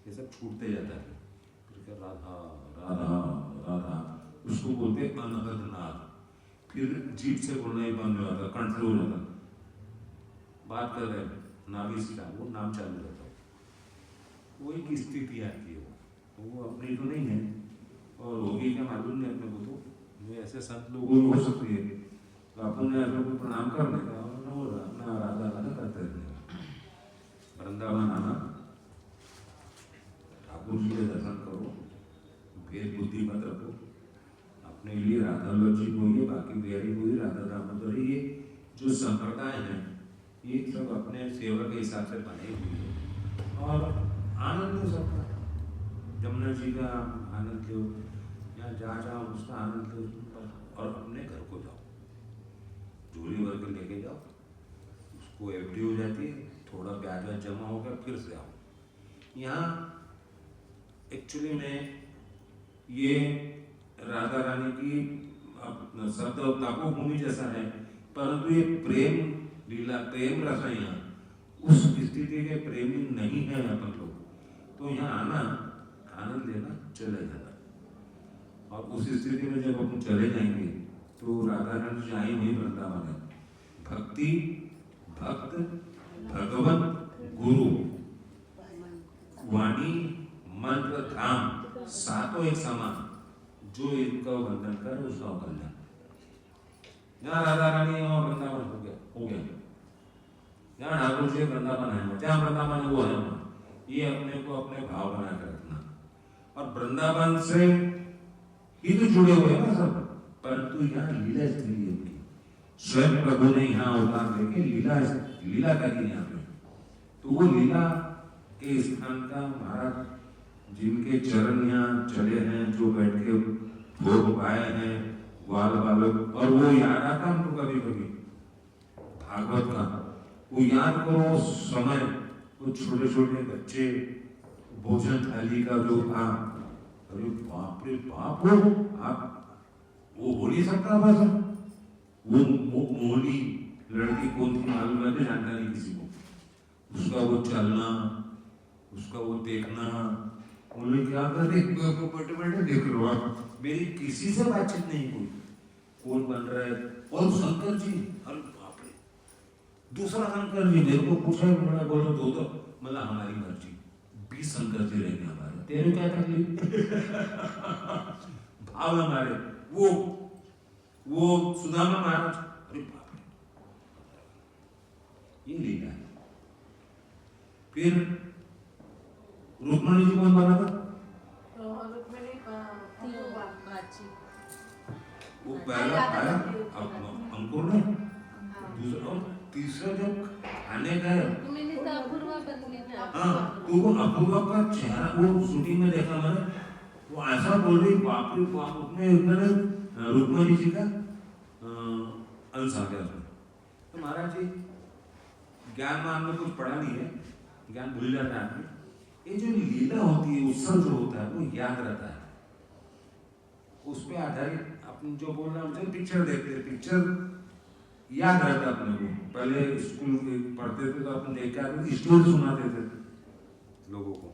ये सब छूटते जाता है। फिर राधा राधा राधा उसको बोलते अनहद नाद, फिर जीभ से बोलना ही बंद हो जाता, कंठ से हो जाता, बात कर रहे नाभि से वो नाम चालू रहता, वही की स्थिति आती है, वो अपनी तो नहीं है, और होगी क्या मालूम नहीं अपने को। तो ऐसे संत लोगों को हो सकती है तो अपन ने ऐसा कोई प्रणाम कर देगा, अपना राधा राधा करते रहते, वृंदावन आना, ठाकुर जी के दर्शन करो, भेद बुद्धि मत रखो, अपने लिए राधा वल्लभ जी को ही, बाकी बिहारी को ही, राधा दामोदर, ये जो संप्रदाय है ये सब अपने सेवा के हिसाब से बने हुए हैं। और आनंद सबका, जमुना जी का आनंद लो, या जहाँ जहाँ उसका आनंद लो, और अपने घर को जाओ, झोली भर के लेके जाओ, उसको एफडी हो जाती है, थोड़ा ब्याज व्याज जमा हो गया, फिर से आओ। यहाँ एक्चुअली में ये राधा रानी की शब्द तपोभूमि जैसा है, परंतु ये प्रेम लीला, प्रेम रस है यहाँ, उस स्थिति के प्रेमी नहीं है अपन लोग, तो यहाँ आना, आनंद लेना, चले जाना। और अब उस स्थिति में जब अपन चले जाएंगे तो राधा रानी जी आई नहीं वृंदावन है। भक्ति, भक्त, भगवत, गुरु, वाणी, मंत्र, धाम, सातों एक समान। जो इनका वंदन कर उसका कल्याण। यहाँ राधा रानी वहाँ वृंदावन हो गया। यहाँ ठाकुर जी वृंदावन है, जहाँ वृंदावन वो है वहाँ। ये अपने को अपने भाव बना कर रखना। और वृंदावन से ही तो जुड़े हुए हैं ना सब, परंतु यहाँ लीला स्त्री है उनकी। स्वयं प्रभु ने यहाँ अवतार लेके लीला करी यहाँ पे। तो वो लीला के स्थान का महाराज जिनके चरण यहाँ चले हैं, जो बैठ के भोग पाए हैं ग्वाल बालक, और वो याद आता हमको कभी कभी भागवत का। वो याद करो समय, वो छोटे छोटे बच्चे भोजन थाली का जो था, अरे बाप रे बाप, वो हो नहीं सकता बस। वो मोहनी लड़की कौन थी मालूम है, जानता नहीं किसी को। उसका वो चलना, उसका वो देखना, उन्हें क्या कर बैठे बैठे देख लो आप। मेरी किसी से बातचीत नहीं हुई, कौन बन रहा है। और शंकर जी, अरे बाप रे, दूसरा शंकर जी मेरे को पूछा, मैं बोला तो मतलब हमारी मर्जी, 20 शंकर जी रहेंगे हमारे, तेरे क्या तकलीफ। भाव हमारे वो सुदामा महाराज, अरे बाप रे, ये लीला है। फिर रुक्मणी जी कौन बना था? वो पहला आया अंकुर ने, दूसरा और तीसरा जब खाने का है, हाँ, तो वो अपूर्वा का चेहरा वो शूटिंग में देखा मैंने, वो ऐसा बोल रही बाप रे बाप, उसमें रुक्मणी जी का अंश आ गया। तो महाराज जी ज्ञान में हमने कुछ पढ़ा नहीं है, ज्ञान भूल जाता है आदमी। ये जो लीला होती है, उत्सव जो होता है, वो याद रहता है। उस पे आधारित अपन जो बोल रहे हैं, पिक्चर देखते हैं, पिक्चर याद रहता है अपने को। पहले स्कूल पढ़ते थे तो अपन देख के स्टोरी सुनाते थे लोगों को,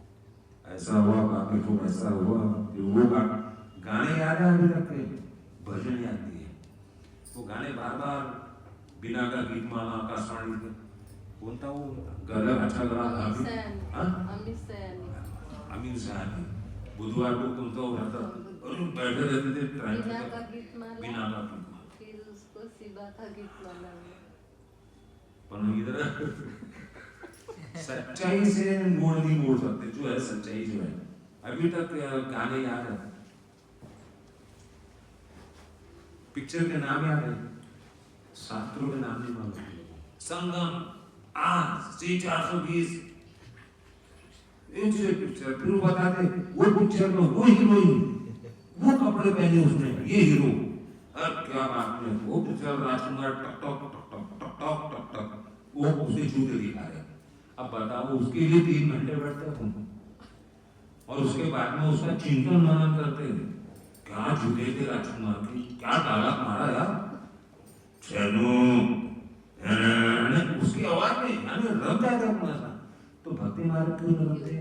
ऐसा हुआ बाकी को ऐसा हुआ, वो गाने याद है अभी तक के, भजन याद नहीं है। वो गाने बार बार बिना का गीत माला आकाशवाणी के, कौन था वो गलत अच्छा लगा अमीर सयानी, बुधवार को कौन था वो रहता, और बैठे रहते थे बिना का गीत, फिर उसको शिवा का गीत माला। पर इधर सच्चाई से मोड़ नहीं मोड़ सकते, जो है सच्चाई जो है। अभी तक गाने याद है, पिक्चर के नाम याद है, शास्त्रों के नाम नहीं मालूम। संगम आज C420 पिक्चर, फिर वो बताते वो पिक्चर में वो हीरोइन, वो कपड़े पहने उसने, ये हीरो, अब क्या बात है। वो पिक्चर राजकुमार टक टक टक टक टक टक टक टक, वो उसे जूते दिखा रहे। अब बताओ उसके लिए 3 घंटे बैठते तुम, और उसके बाद में उसका चिंतन मनन करते। क्या जूते थे राजकुमार की, क्या डायलॉग मारा यार, चलो उसकी आवाज में यानी रम जाता अपना सा। तो भक्ति मार्ग क्यों रमते?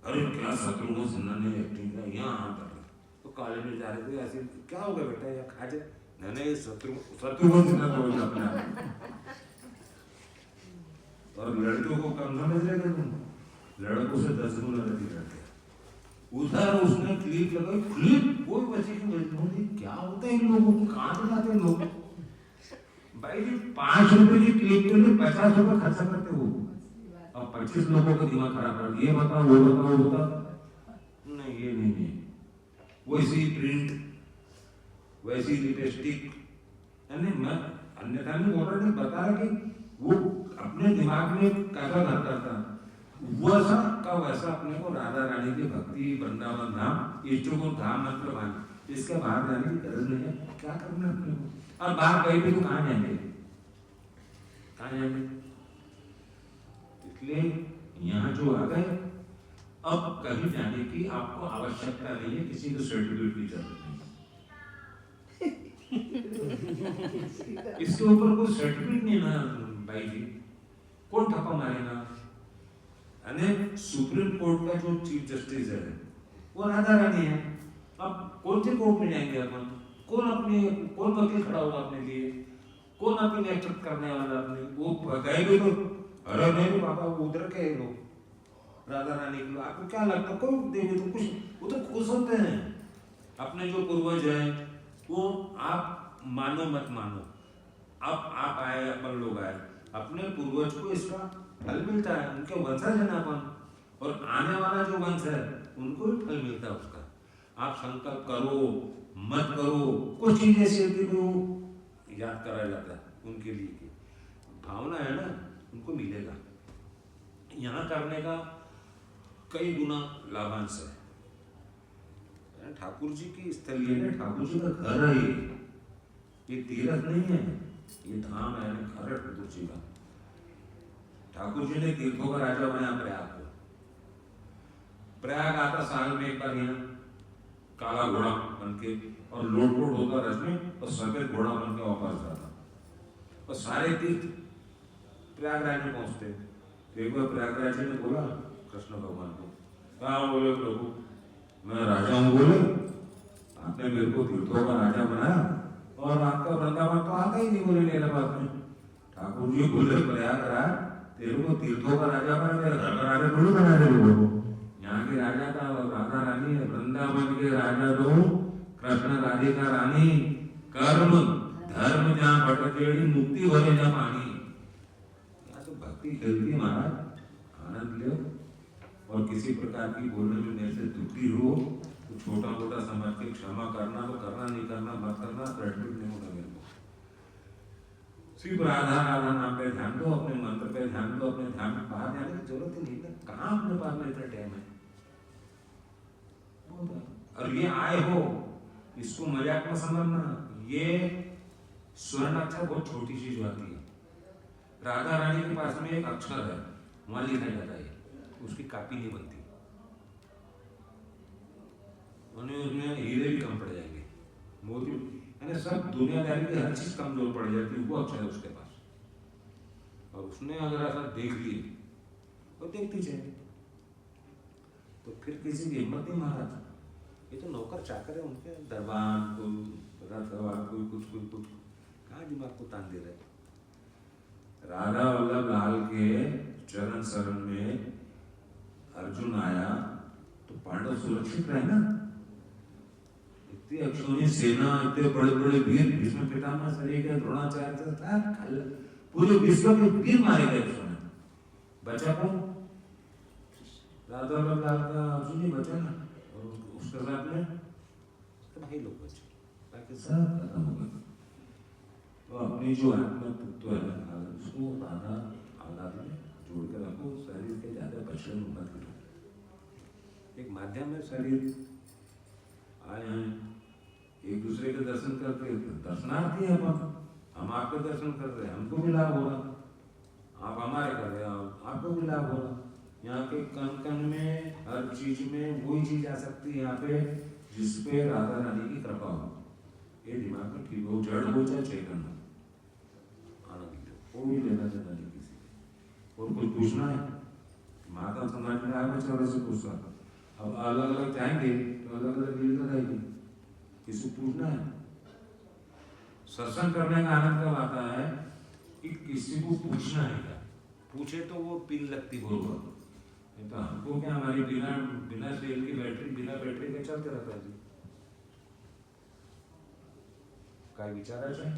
अरे क्या शत्रुघ्न सिन्हा ने एक्टिंग का यहाँ कर, तो कॉलेज में जा रहे थे ऐसे, क्या हो गया बेटा या खा जाए, नहीं शत्रुघ्न सिन्हा तो अपना। और लड़कियों को कम समझ रहे थे तुम, लड़कों से 10 गुना अधिक लड़के। उधर उसने क्लिप लगाई, क्लिप कोई बच्चे की मजबूरी, क्या होता है इन लोगों को, कहाँ से जाते हैं लोग भाई जी। 5 रुपए की क्लिप के लिए 50 रुपए खर्चा करते हो, अब 25 लोगों का दिमाग खराब कर, ये बताओ वो बताओ वो बताओ, नहीं ये नहीं, वैसी प्रिंट, वैसी लिपस्टिक, यानी मैं अन्यथा नहीं बोल रहा, नहीं बता रहा कि वो अपने दिमाग में कैसा घर करता, वैसा का वैसा अपने को राधा रानी की भक्ति, वृंदावन धाम, इष्टों को धाम मतलब आना, इसके बाहर जाने की गरज नहीं है। क्या करना अपने को, और बाहर गए भी तो कहाँ जाएंगे, कहाँ जाएंगे। इसलिए यहाँ जो आ गए, अब कहीं जाने की आपको आवश्यकता नहीं है, किसी को सर्टिफिकेट की जरूरत नहीं। इसके ऊपर कोई सर्टिफिकेट नहीं ना भाई जी, कौन ठप्पा मारेगा। सुप्रीम कोर्ट का जो चीफ जस्टिस है वो राधा रानी है। अब कौन से कोर्ट में जाएंगे अपन? कौन वकील खड़ा होगा अपने लिए? कौन अपनी एक्सेप्ट करने वाला अपने? वो गए भी तो अरे नहीं बाबा वो उधर के लोग राधा रानी के लोग, आपको क्या लगता है कौन देंगे? तो कुछ वो तो खुश होते हैं। अपने जो पूर्वज हैं वो आप मानो मत मानो, अब आप आए अपन लोग आए, अपने पूर्वज को इसका फल मिलता है, उनके वंशज है ना अपन, और आने वाला जो वंश है उनको भी फल मिलता है उसका। आप संकल्प करो मत करो, कुछ चीज ऐसी होती है वो याद करा जाता है उनके लिए की भावना है ना, उनको मिलेगा। यहाँ करने का कई गुना लाभांश है। ठाकुर जी की स्थली है, ठाकुर जी का घर है ये तीर्थ नहीं है, ये धाम है, घर है ठाकुर जी का। ठाकुर जी ने तीर्थों का राजा बनाया प्रयाग को। प्रयाग आता साल में एक बार यहाँ काला घोड़ा बन के और लोटपोट होता रथ में और सफेद घोड़ा बन के वापस जाता, और सारे तीर्थ प्रयागराज में पहुंचते। एक बार प्रयागराज ने बोला कृष्ण भगवान को, कहाँ बोले प्रभु मैं राजा हूँ? बोले आपने मेरे को तीर्थों का राजा बनाया और आपका वृंदावन तो आता ही नहीं। बोले मेरे पास में ठाकुर जी बोले प्रयागराज तेरे को तीर्थों का राजा बना, मेरे घर का राजा थोड़ी बना दे लोगों को। यहाँ के राजा का राधा रानी है, वृंदावन के राजा दो कृष्ण राधिका रानी, कर्म धर्म जहाँ भटकेड़ी मुक्ति भरे जहाँ पानी। यहाँ तो भक्ति खेलती महाराज, आनंद लो। और किसी प्रकार की बोलने में मेरे से त्रुटि हो तो छोटा मोटा समझ के क्षमा करना, तो करना, नहीं करना मत करना, क्रेडिट नहीं होगा मेरे को। सिर्फ राधा राधा नाम पे ध्यान दो, अपने मंत्र पे ध्यान दो, अपने ध्यान में बाहर जाने की जरूरत ही नहीं है। कहाँ अपने पास में इतना टाइम है? और ये आए हो इसको मजाक में समझना, ये स्वर्ण अक्षर बहुत छोटी चीज होती है। राधा रानी के पास में एक अक्षर है, वहां लिखा जाता है, उसकी कॉपी नहीं बनती, उसमें हीरे भी कम पड़ जाएंगे, मोती, यानी सब दुनियादारी की हर चीज कमजोर पड़ जाती है, वो अक्षर है उसके पास। और उसने अगर ऐसा देख लिए तो देखती जाए, तो फिर किसी की हिम्मत नहीं महाराज। ये तो नौकर चाकर है उनके, दरबार कोई रथवार कोई कुछ कहाँ दिमाग को तान दे रहे। राधा वल्लभ लाल के चरण शरण में अर्जुन आया तो पांडव सुरक्षित रहे ना। इतनी अक्षौणी सेना, इतने बड़े बड़े वीर, भीष्म पितामह सरी के द्रोणाचार्य था, पूरे विश्व के वीर मारे गए उसमें। बचा कौन? राधा वल्लभ लाल का अर्जुन ही बचा ना, और उसके साथ में तो भाई लोग बचे, बाकी सब खत्म हो गए। तो अपनी जो आत्मा तत्व है उसको राधा औलाद में जोड़ के रखो, शरीर के ज्यादा बचन मत करो। एक माध्यम में शरीर आए हैं, एक दूसरे के दर्शन करते, दर्शनार्थी है अपन, हम आपके दर्शन कर रहे हैं, हमको भी लाभ हो रहा, आप हमारे कर रहे हैं, आपको भी लाभ हो रहा। यहाँ के कण कण में हर चीज में वही चीज आ सकती है यहाँ पे जिसपे राधा रानी की कृपा हो। ये दिमाग में ठीक हो, जड़ हो चाहे चेतन हो, आनंद लो, कोई लेना देना नहीं किसी। और कुछ पूछना है माता समझ में आए बच्चा से पूछता, अब अलग अलग जाएंगे तो अलग अलग डील कराएगी, किसी पूछना है। सत्संग करने का आनंद कब आता है कि किसी को पूछना है, क्या पूछे तो वो पिन लगती बोल, तो हमको क्या, हमारी बिना सेल की बैटरी, बिना बैटरी के चलते रहता है जी, क्या विचार है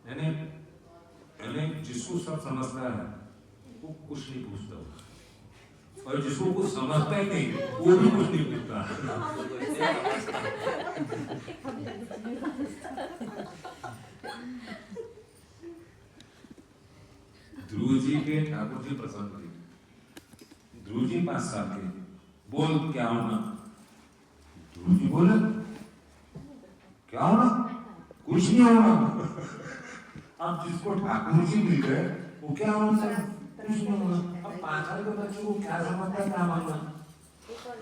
यानी जिसको सब समझता है वो कुछ नहीं पूछता हो, और जिसको कुछ समझता ही नहीं वो भी कुछ नहीं पूछता। ध्रुव जी के ठाकुर जी प्रसन्न थे। ध्रुव जी 5 साल के, बोल क्या होना? ध्रुव जी बोले क्या होना? कुछ नहीं होना। अब जिसको ठाकुर जी मिल गए वो क्या होना? कुछ नहीं होना। अब 5 साल के बच्चे को क्या समझता है, क्या मानना?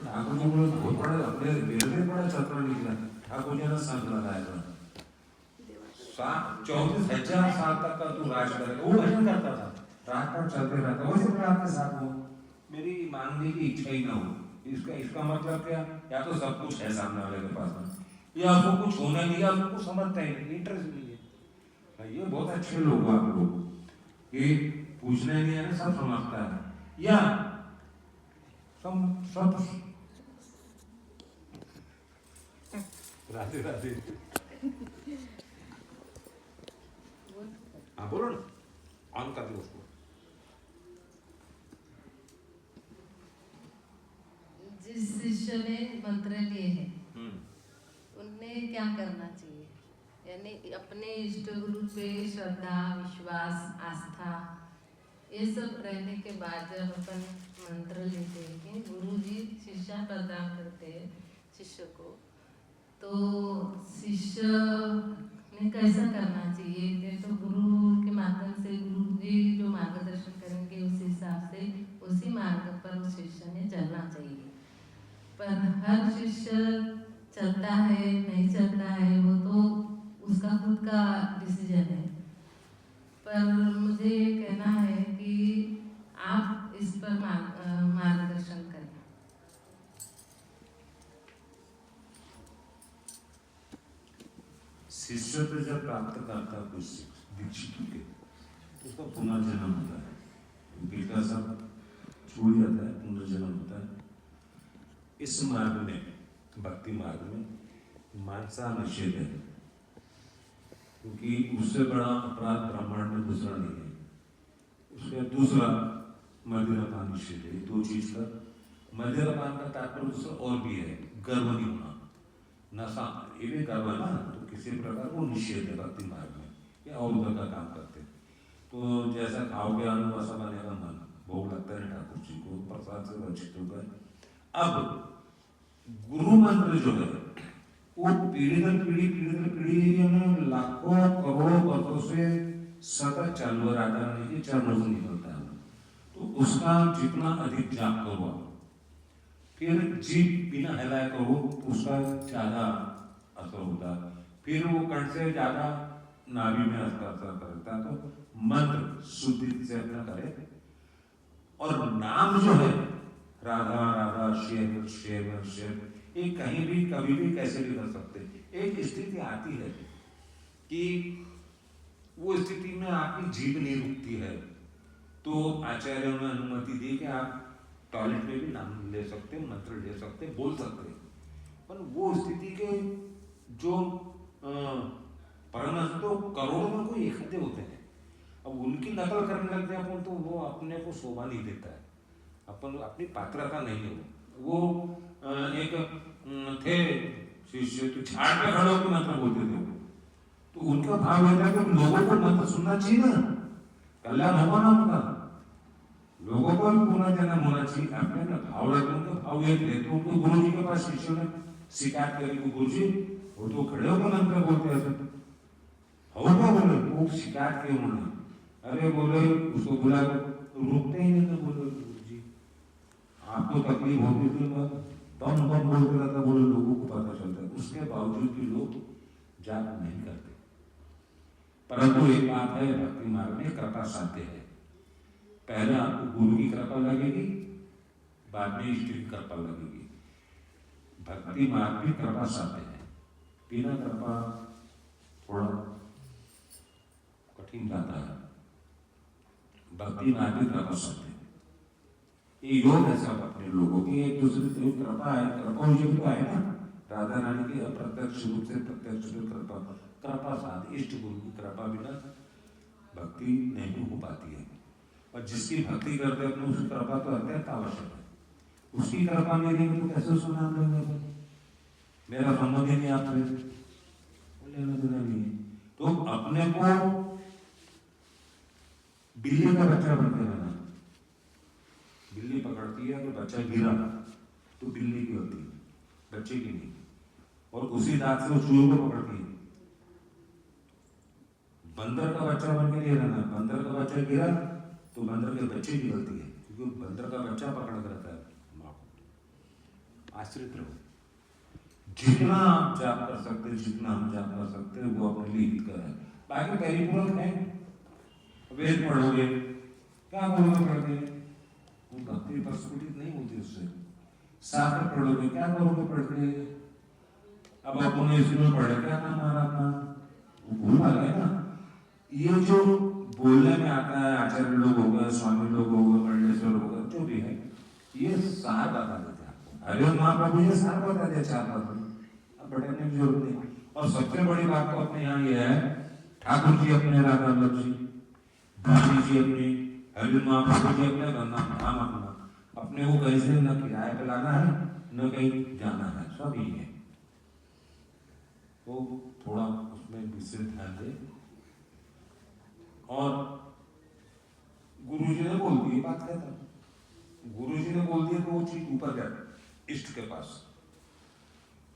ठाकुर जी बोले बहुत बड़ा, अपने मेरे बड़ा चक्र निकला। ठाकुर जी ने संग लगाया, 34,000 साल तक का तू राज करेगा। वो भजन करता था, रात पर चलते रहता, वैसे प्रणाम के साथ वो मेरी मांगने की इच्छा ही ना हो, इसका मतलब क्या? या तो सब कुछ है सामने वाले के पास में, या उसको कुछ होना नहीं, या उसको समझता ही नहीं, इंटरेस्ट नहीं है। ये बहुत अच्छे लोग हो आप लोग, ये पूछने नहीं है, सब समझता है, या सब राधे राधे। हाँ बोलो ना, ऑन कर दो उसको। जिस शिष्य ने मंत्र लिए हैं उनने क्या करना चाहिए? यानी अपने इष्ट गुरु पे श्रद्धा, विश्वास, आस्था ये सब रहने के बाद जब अपन मंत्र लेते हैं कि गुरु जी शिक्षा प्रदान करते हैं शिष्य को, तो शिष्य ने कैसा करना चाहिए? ये तो गुरु के माध्यम से गुरु जी जो मार्गदर्शन करेंगे उस हिसाब से उसी मार्ग पर उस शिष्य ने चलना चाहिए। पर हर शिष्य चलता है नहीं चलता है वो तो उसका खुद का डिसीजन है। पर मुझे ये कहना है कि आप इस पर मार्गदर्शन करें। शिष्य पे जब प्राप्त करता है कुछ दीक्षित के, उसका पुनर्जन्म होता है, बेटा सब छूट जाता है, पुनर्जन्म होता है। इस मार्ग में, भक्ति मार्ग में मानसा निषेध है, क्योंकि उससे बड़ा अपराध ब्रह्मांड में दूसरा नहीं है। उसका दूसरा मदिरापान निषेध है। दो चीज का, मदिरापान का तात्पर्य दूसरा और भी है, गर्व नहीं होना, नशा, ये भी गर्व है ना, तो किसी प्रकार वो निषेध है भक्ति मार्ग में, या और उधर का काम करते। तो जैसा खाओगे अन्न वैसा बनेगा मन, भोग लगता है ठाकुर जी को, प्रसाद से वंचित हो गए। अब गुरु मंत्र जो है वो पीढ़ी दर पीढ़ी में लाखों करोड़ों वर्षों से सतत चालू राधा रानी के चरणों से निकलता है। तो उसका जितना अधिक जाप करो आप, फिर जीभ बिना हिलाए करो, उसका ज्यादा असर होता है। फिर वो कंठ से ज्यादा नाभि में असर करता है। तो मंत्र शुद्धि से अपना करे, और नाम जो है राधा राधा शेर शेर शेर, ये कहीं भी कभी भी कैसे भी कर सकते। एक स्थिति आती है कि वो स्थिति में आपकी जीभ नहीं रुकती है, तो आचार्यों ने अनुमति दी कि आप टॉयलेट में भी नाम ले सकते, मंत्र ले सकते, बोल सकते। पर वो स्थिति के जो परमहंस तो करोड़ों में कोई एक होते हैं, अब उनकी नकल करने लगते हैं अपन, तो वो अपने को शोभा नहीं देता है, अपन अपनी पात्रता नहीं है। वो एक थे शिष्य, तो झाड़ पे खड़े होकर मंत्र बोलते थे, तो उनका भाव होता है कि लोगों को मंत्र सुनना चाहिए ना, कल्याण होगा ना उनका, लोगों को भी पुनर्जन्म होना चाहिए। अपने भाव रखते, उनका भाव एक थे। तो उनको गुरु जी के पास शिष्यों ने शिकायत करी, गुरु जी वो तो खड़े होकर मंत्र बोलते हैं, होगा बोले, वो शिकायत की उन्होंने, अरे बोले उसको बुला, रुकते ही नहीं थे। बोले गुरु जी आपको तकलीफ होती थी, बम बम बोलते रहता, बोले लोगों को पता चलता है, उसके बावजूद भी लोग जाप नहीं करते। परंतु एक बात है, भक्ति मार्ग में कृपा साध्य है। पहले आपको गुरु की कृपा लगेगी, बाद में इष्ट की कृपा लगेगी। भक्ति मार्ग भी कृपा साध्य है, बिना कृपा थोड़ा कठिन जाता है। भक्ति मार्ग भी कृपा साध्य है। ये योग है सब अपने लोगों की, एक दूसरे की कृपा है, कृपा योग है ना, राधा रानी की अप्रत्यक्ष रूप से प्रत्यक्ष रूप कृपा साथ, इष्ट गुरु की कृपा बिना भक्ति नहीं हो पाती है। और जिसकी भक्ति करते अपने उसकी कृपा तो अत्यंत आवश्यक है। उसकी कृपा नहीं रहेगी तो कैसे उसको नाम लेंगे? मेरा संबंध ही नहीं आपसे, लेना देना नहीं है। तो अपने को बिल्ली का बच्चा बनते रहना। बिल्ली पकड़ती है तो बच्चा गिरा तो बिल्ली की होती है, बच्चे की नहीं। और उसी दांत से वो चूहे को पकड़ती है। बंदर का बच्चा बन के नहीं रहना। बंदर का बच्चा गिरा तो बंदर के बच्चे की गलती है, क्योंकि बंदर का बच्चा पकड़ कर रहता है माँ को। आश्रित रहो। जितना आप जाप कर सकते, जितना हम जाप कर सकते वो अपने लिए हित कर है। बाकी परिपूर्ण है, वेद पढ़ोगे क्या करोगे? पढ़ के भक्ति प्रस्फुटित नहीं होती उससे। शास्त्र पढ़ोगे, क्या करोगे पढ़ के? अब अपने इसमें पढ़े क्या नाम आ रहा वो भूल आ गए ना। ये जो बोलने में आता है, आचार्य लोग हो गए, स्वामी लोग हो गए, मंडलेश्वर हो गए, जो भी है, ये सार बता देते हैं आपको। हरिओम महाप्रभु ये सार बता दिया 4 बात, अब भटकने की जरूरत नहीं। और सबसे बड़ी बात तो अपने यहाँ ये है, ठाकुर जी अपने राधा वल्लभ जी, गांधी जी अपनी, हरिओम महाप्रभु जी अपने, गंगा धाम अपना, अपने को कहीं से न किराए पे लाना है न कहीं जाना है, सब ही है। तो थोड़ा उसमें विशेष ध्यान दे। और गुरुजी ने बोल दी, बात कहता, गुरुजी ने बोल दिया तो वो चीज ऊपर गया इष्ट के पास,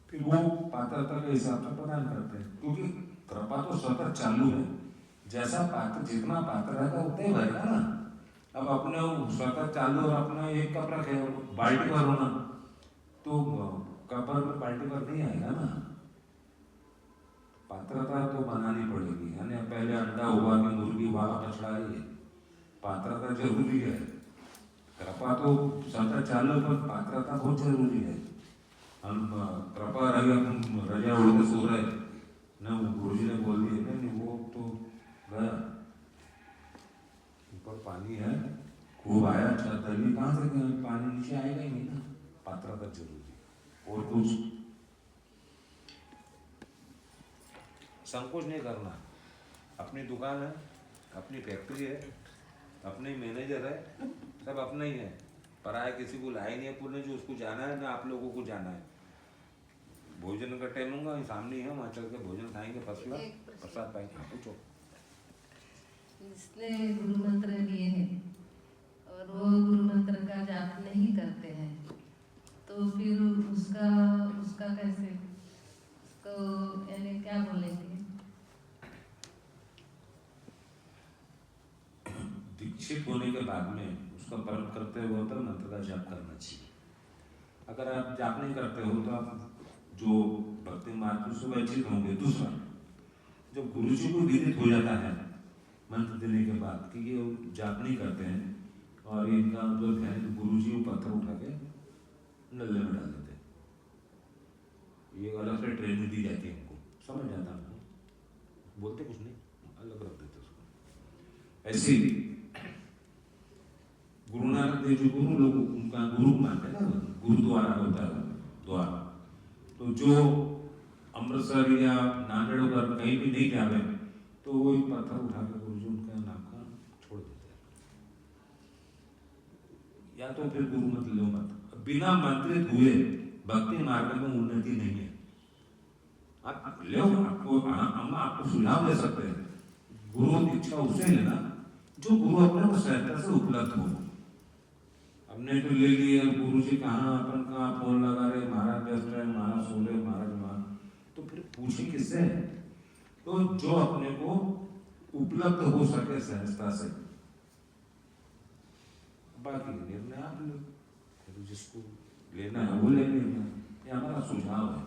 फिर वो पात्रता के हिसाब से प्रदान करते हैं, क्योंकि कृपा तो सतत चालू है। जैसा पात्र, जितना पात्र रहेगा उतना ही भरेगा ना। अब अपने सतत चालू और अपना एक कप रखे बाल्टी भर होना, तो कपर में बाल्टी भर नहीं आएगा ना। पात्रता तो बनानी पड़ेगी, यानी पहले अंडा हुआ कि मुर्गी हुआ, बछड़ा है, पात्रता जरूरी है। कृपा तो सतत चालू, पर पात्रता बहुत जरूरी है। हम कृपा रही, हम रजा उड़ के सो रहे न, गुरुजी ने बोल दिया नहीं, वो तो गया, ऊपर पानी है, खूब आया, छतरी कहाँ से पानी नीचे आएगा ही नहीं ना। पात्रता जरूरी। और कुछ संकोच नहीं करना। अपनी दुकान है, अपनी फैक्ट्री है, अपने मैनेजर है, सब अपना ही है, पराया किसी को लाए नहीं है पुण्य, जो उसको जाना है ना आप लोगों को जाना है। भोजन का टाइम होगा, सामने है, वहाँ चल के भोजन खाएंगे, फसला प्रसाद पाएंगे। पूछो। जिसने गुरु मंत्र लिए हैं और वो गुरु मंत्र का जाप नहीं करते हैं, तो फिर उसका कैसे, उसको यानी क्या बोलेंगे? दीक्षित होने के बाद में उसका परम कर्तव्य होता है मंत्र का जाप करना चाहिए। अगर आप जाप नहीं करते हो तो आप जो भक्ति मार्ग से वंचित होंगे। दूसरा, जब गुरु जी को विदित हो जाता है मंत्र देने के बाद कि ये जाप नहीं करते हैं और इनका जो ध्यान, गुरु जी पत्थर उठा के नल्ले में डाल देते हैं। ये अलग से ट्रेनिंग दी जाती है हमको, समझ जाता है हमको, बोलते कुछ नहीं, अलग रख देते उसको। ऐसे गुरु नानक देव जी गुरु लोग उनका गुरु मानते हैं ना, गुरुद्वारा होता है द्वार, तो जो अमृतसर या नांदेड़ होकर कहीं भी नहीं जावे तो वो एक पत्थर उठा के गुरु जी उनका नाम का छोड़ देते हैं। या तो फिर गुरु मत लो मत। बिना मंत्रित हुए भक्ति मार्ग में उन्नति नहीं है। आप ले, हम आपको सुझाव दे सकते हैं, गुरु दीक्षा उसे लेना जो गुरु अपने को सहजता से उपलब्ध हो। हमने तो ले लिया, गुरु जी कहाँ, अपन कहाँ फोन लगा रहे, महाराज व्यस्त है, महाराज सो रहे, महाराज मान, तो फिर पूछे किससे? तो जो अपने को उपलब्ध हो सके सहजता से। बाकी निर्णय आप लो, फिर जिसको लेना है वो ले लेना। ये हमारा सुझाव है,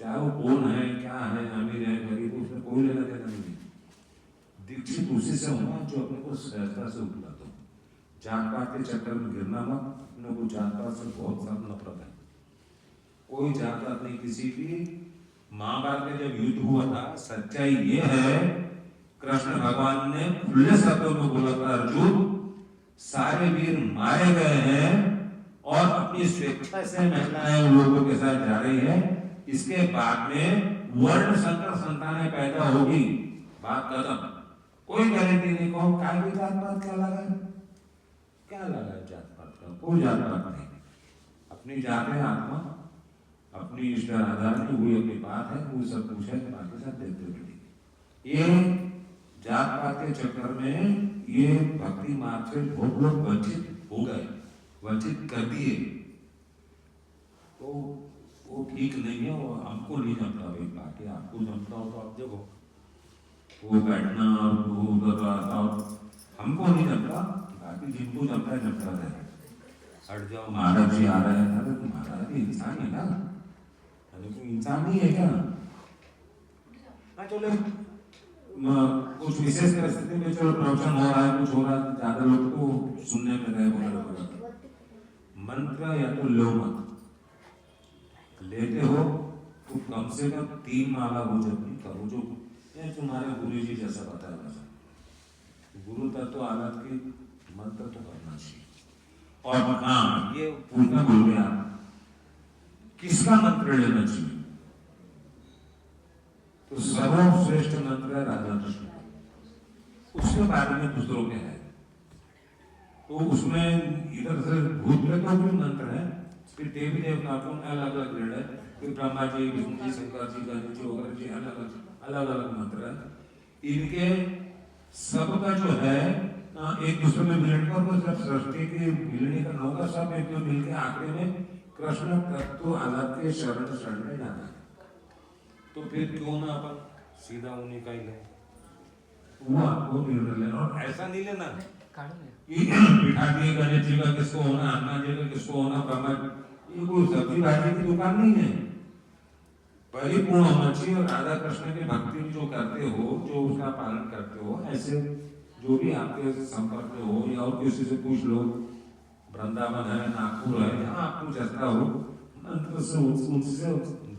चाहे वो कौन है, क्या है, अमीर है, गरीब, उसमें कोई लेना देना नहीं। दीक्षित उसी से होना जो अपने को सहजता से उपलब्ध हो। जात पात के चक्कर में गिरना मत, अपने को जात पात से बहुत सारा नफरत है। कोई जात पात नहीं किसी की। महाभारत में जब युद्ध हुआ था, सच्चाई ये है, कृष्ण भगवान ने खुले शब्दों में बोला था, अर्जुन सारे वीर मारे गए हैं और अपनी स्वेच्छा से महिलाएं उन लोगों के साथ जा रही है। इसके बाद में वर्ण संकर संतानें पैदा होगी, बात खत्म। कोई गारंटी नहीं। कहो काय भी जात पात क्या लगा, क्या लगा जात पात का? कोई जात पात नहीं। अपनी जात है आत्मा, अपनी इष्ट आधार की हुई अपनी बात है, वो सब कुछ है, बाकी सब देते हुए। ये जात पात के चक्कर में ये भक्ति मार्ग से बहुत लोग वंचित हो गए, वंचित कर दिए, तो वो ठीक नहीं है। वो हमको नहीं जमता भाई, बाकी आपको जमता हो तो आप देखो, वो बैठना वो कर रहा था, हमको नहीं जमता, बाकी जिनको जमता है जमता है। हट जाओ, महाराज जी आ रहे हैं, अरे महाराज इंसान है ना, इंसान नहीं है क्या? हाँ चलो, कुछ विशेष परिस्थिति में चलो प्रवचन हो रहा है, कुछ हो रहा है, ज्यादा लोग को सुनने में रहे, मंत्र या तो लो मत लेते हो तो कम से कम 3 माला वो जपनी करो जो ये तुम्हारे गुरु जी जैसा बताया था। गुरु तत्व आदत की मंत्र तो करना चाहिए। और हाँ, ये पूछना भूल गया, किसका मंत्र लेना चाहिए? तो सर्वश्रेष्ठ मंत्र है राधा कृष्ण, उसके बारे में दूसरों के है। तो उसमें इधर से भूत प्रेतों के मंत्र है, फिर देवी देवता को अलग अलग ग्रेड है, फिर ब्रह्मा जी, विष्णु जी, शंकर जी, गणेश जी वगैरह जी अलग अलग मंत्र है। इनके सबका जो है एक दूसरे में मिलने का, जब सृष्टि की मिलने का होगा, सब एक मिलकर आखिर में कृष्ण तत्व अलग के शरण शरण में जाना है। तो फिर क्यों ना अपन सीधा उन्हीं का ही ले, वो आपको निर्णय लेना। और ऐसा नहीं लेना कि बिठा दिए गणेश जी का किसको होना, हनुमान जी का किसको होना, ब्रह्मा, ये कोई सब्जी भाजी की दुकान नहीं है। परिपूर्ण होना चाहिए। और राधा कृष्ण की भक्ति जो करते हो, जो उसका पालन करते हो, ऐसे जो भी आपके संपर्क में हो या और किसी से पूछ लो, वृंदावन है, नागपुर है, जहाँ आपको जैसा हो, मंत्र से उनसे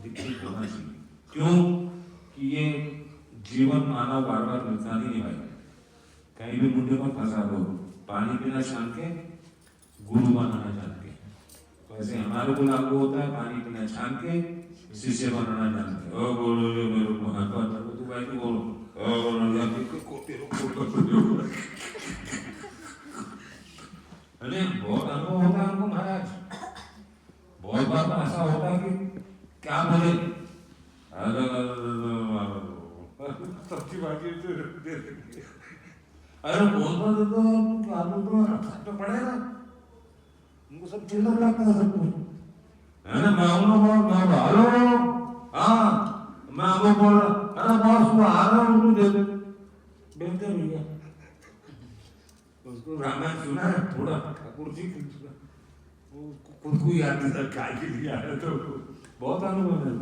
दीक्षित होना चाहिए। क्यों कि ये जीवन मानव बार बार मिलता नहीं भाई, कहीं भी मुद्दे पर फंसा दो। पानी पीना जान के, गुरु बनाना जान के, तो ऐसे हमारे को लागू होता है, पानी पीना छान के, शिष्य बनाना जान के। ओ बोलो जो मेरे को हाथ पर तू भाई तू बोलो, ओ बोलो या फिर को तेरे को अरे बहुत अनुभव होता है हमको महाराज। बहुत बार तो ऐसा होता है कि क्या बोले, सब्जी भाजी अरे बहुत बार तो आलू तो पड़ेगा, उनको सब चिल्ला लगता है सब कुछ है ना। मैं हेलो, हाँ मैं आपको बोल रहा, अरे बॉस वो आ रहा हूँ, उनको दे दे, बेचते भैया। उसको रामायण सुना है थोड़ा, ठाकुर जी वो खुद को याद नहीं था क्या के लिए आया, तो बहुत अनुभव है।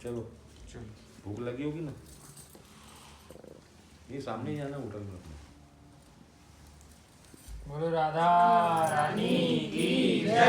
चलो भूख लगी होगी ना, ये सामने ही जाना होटल में। बोलो राधा रानी की जय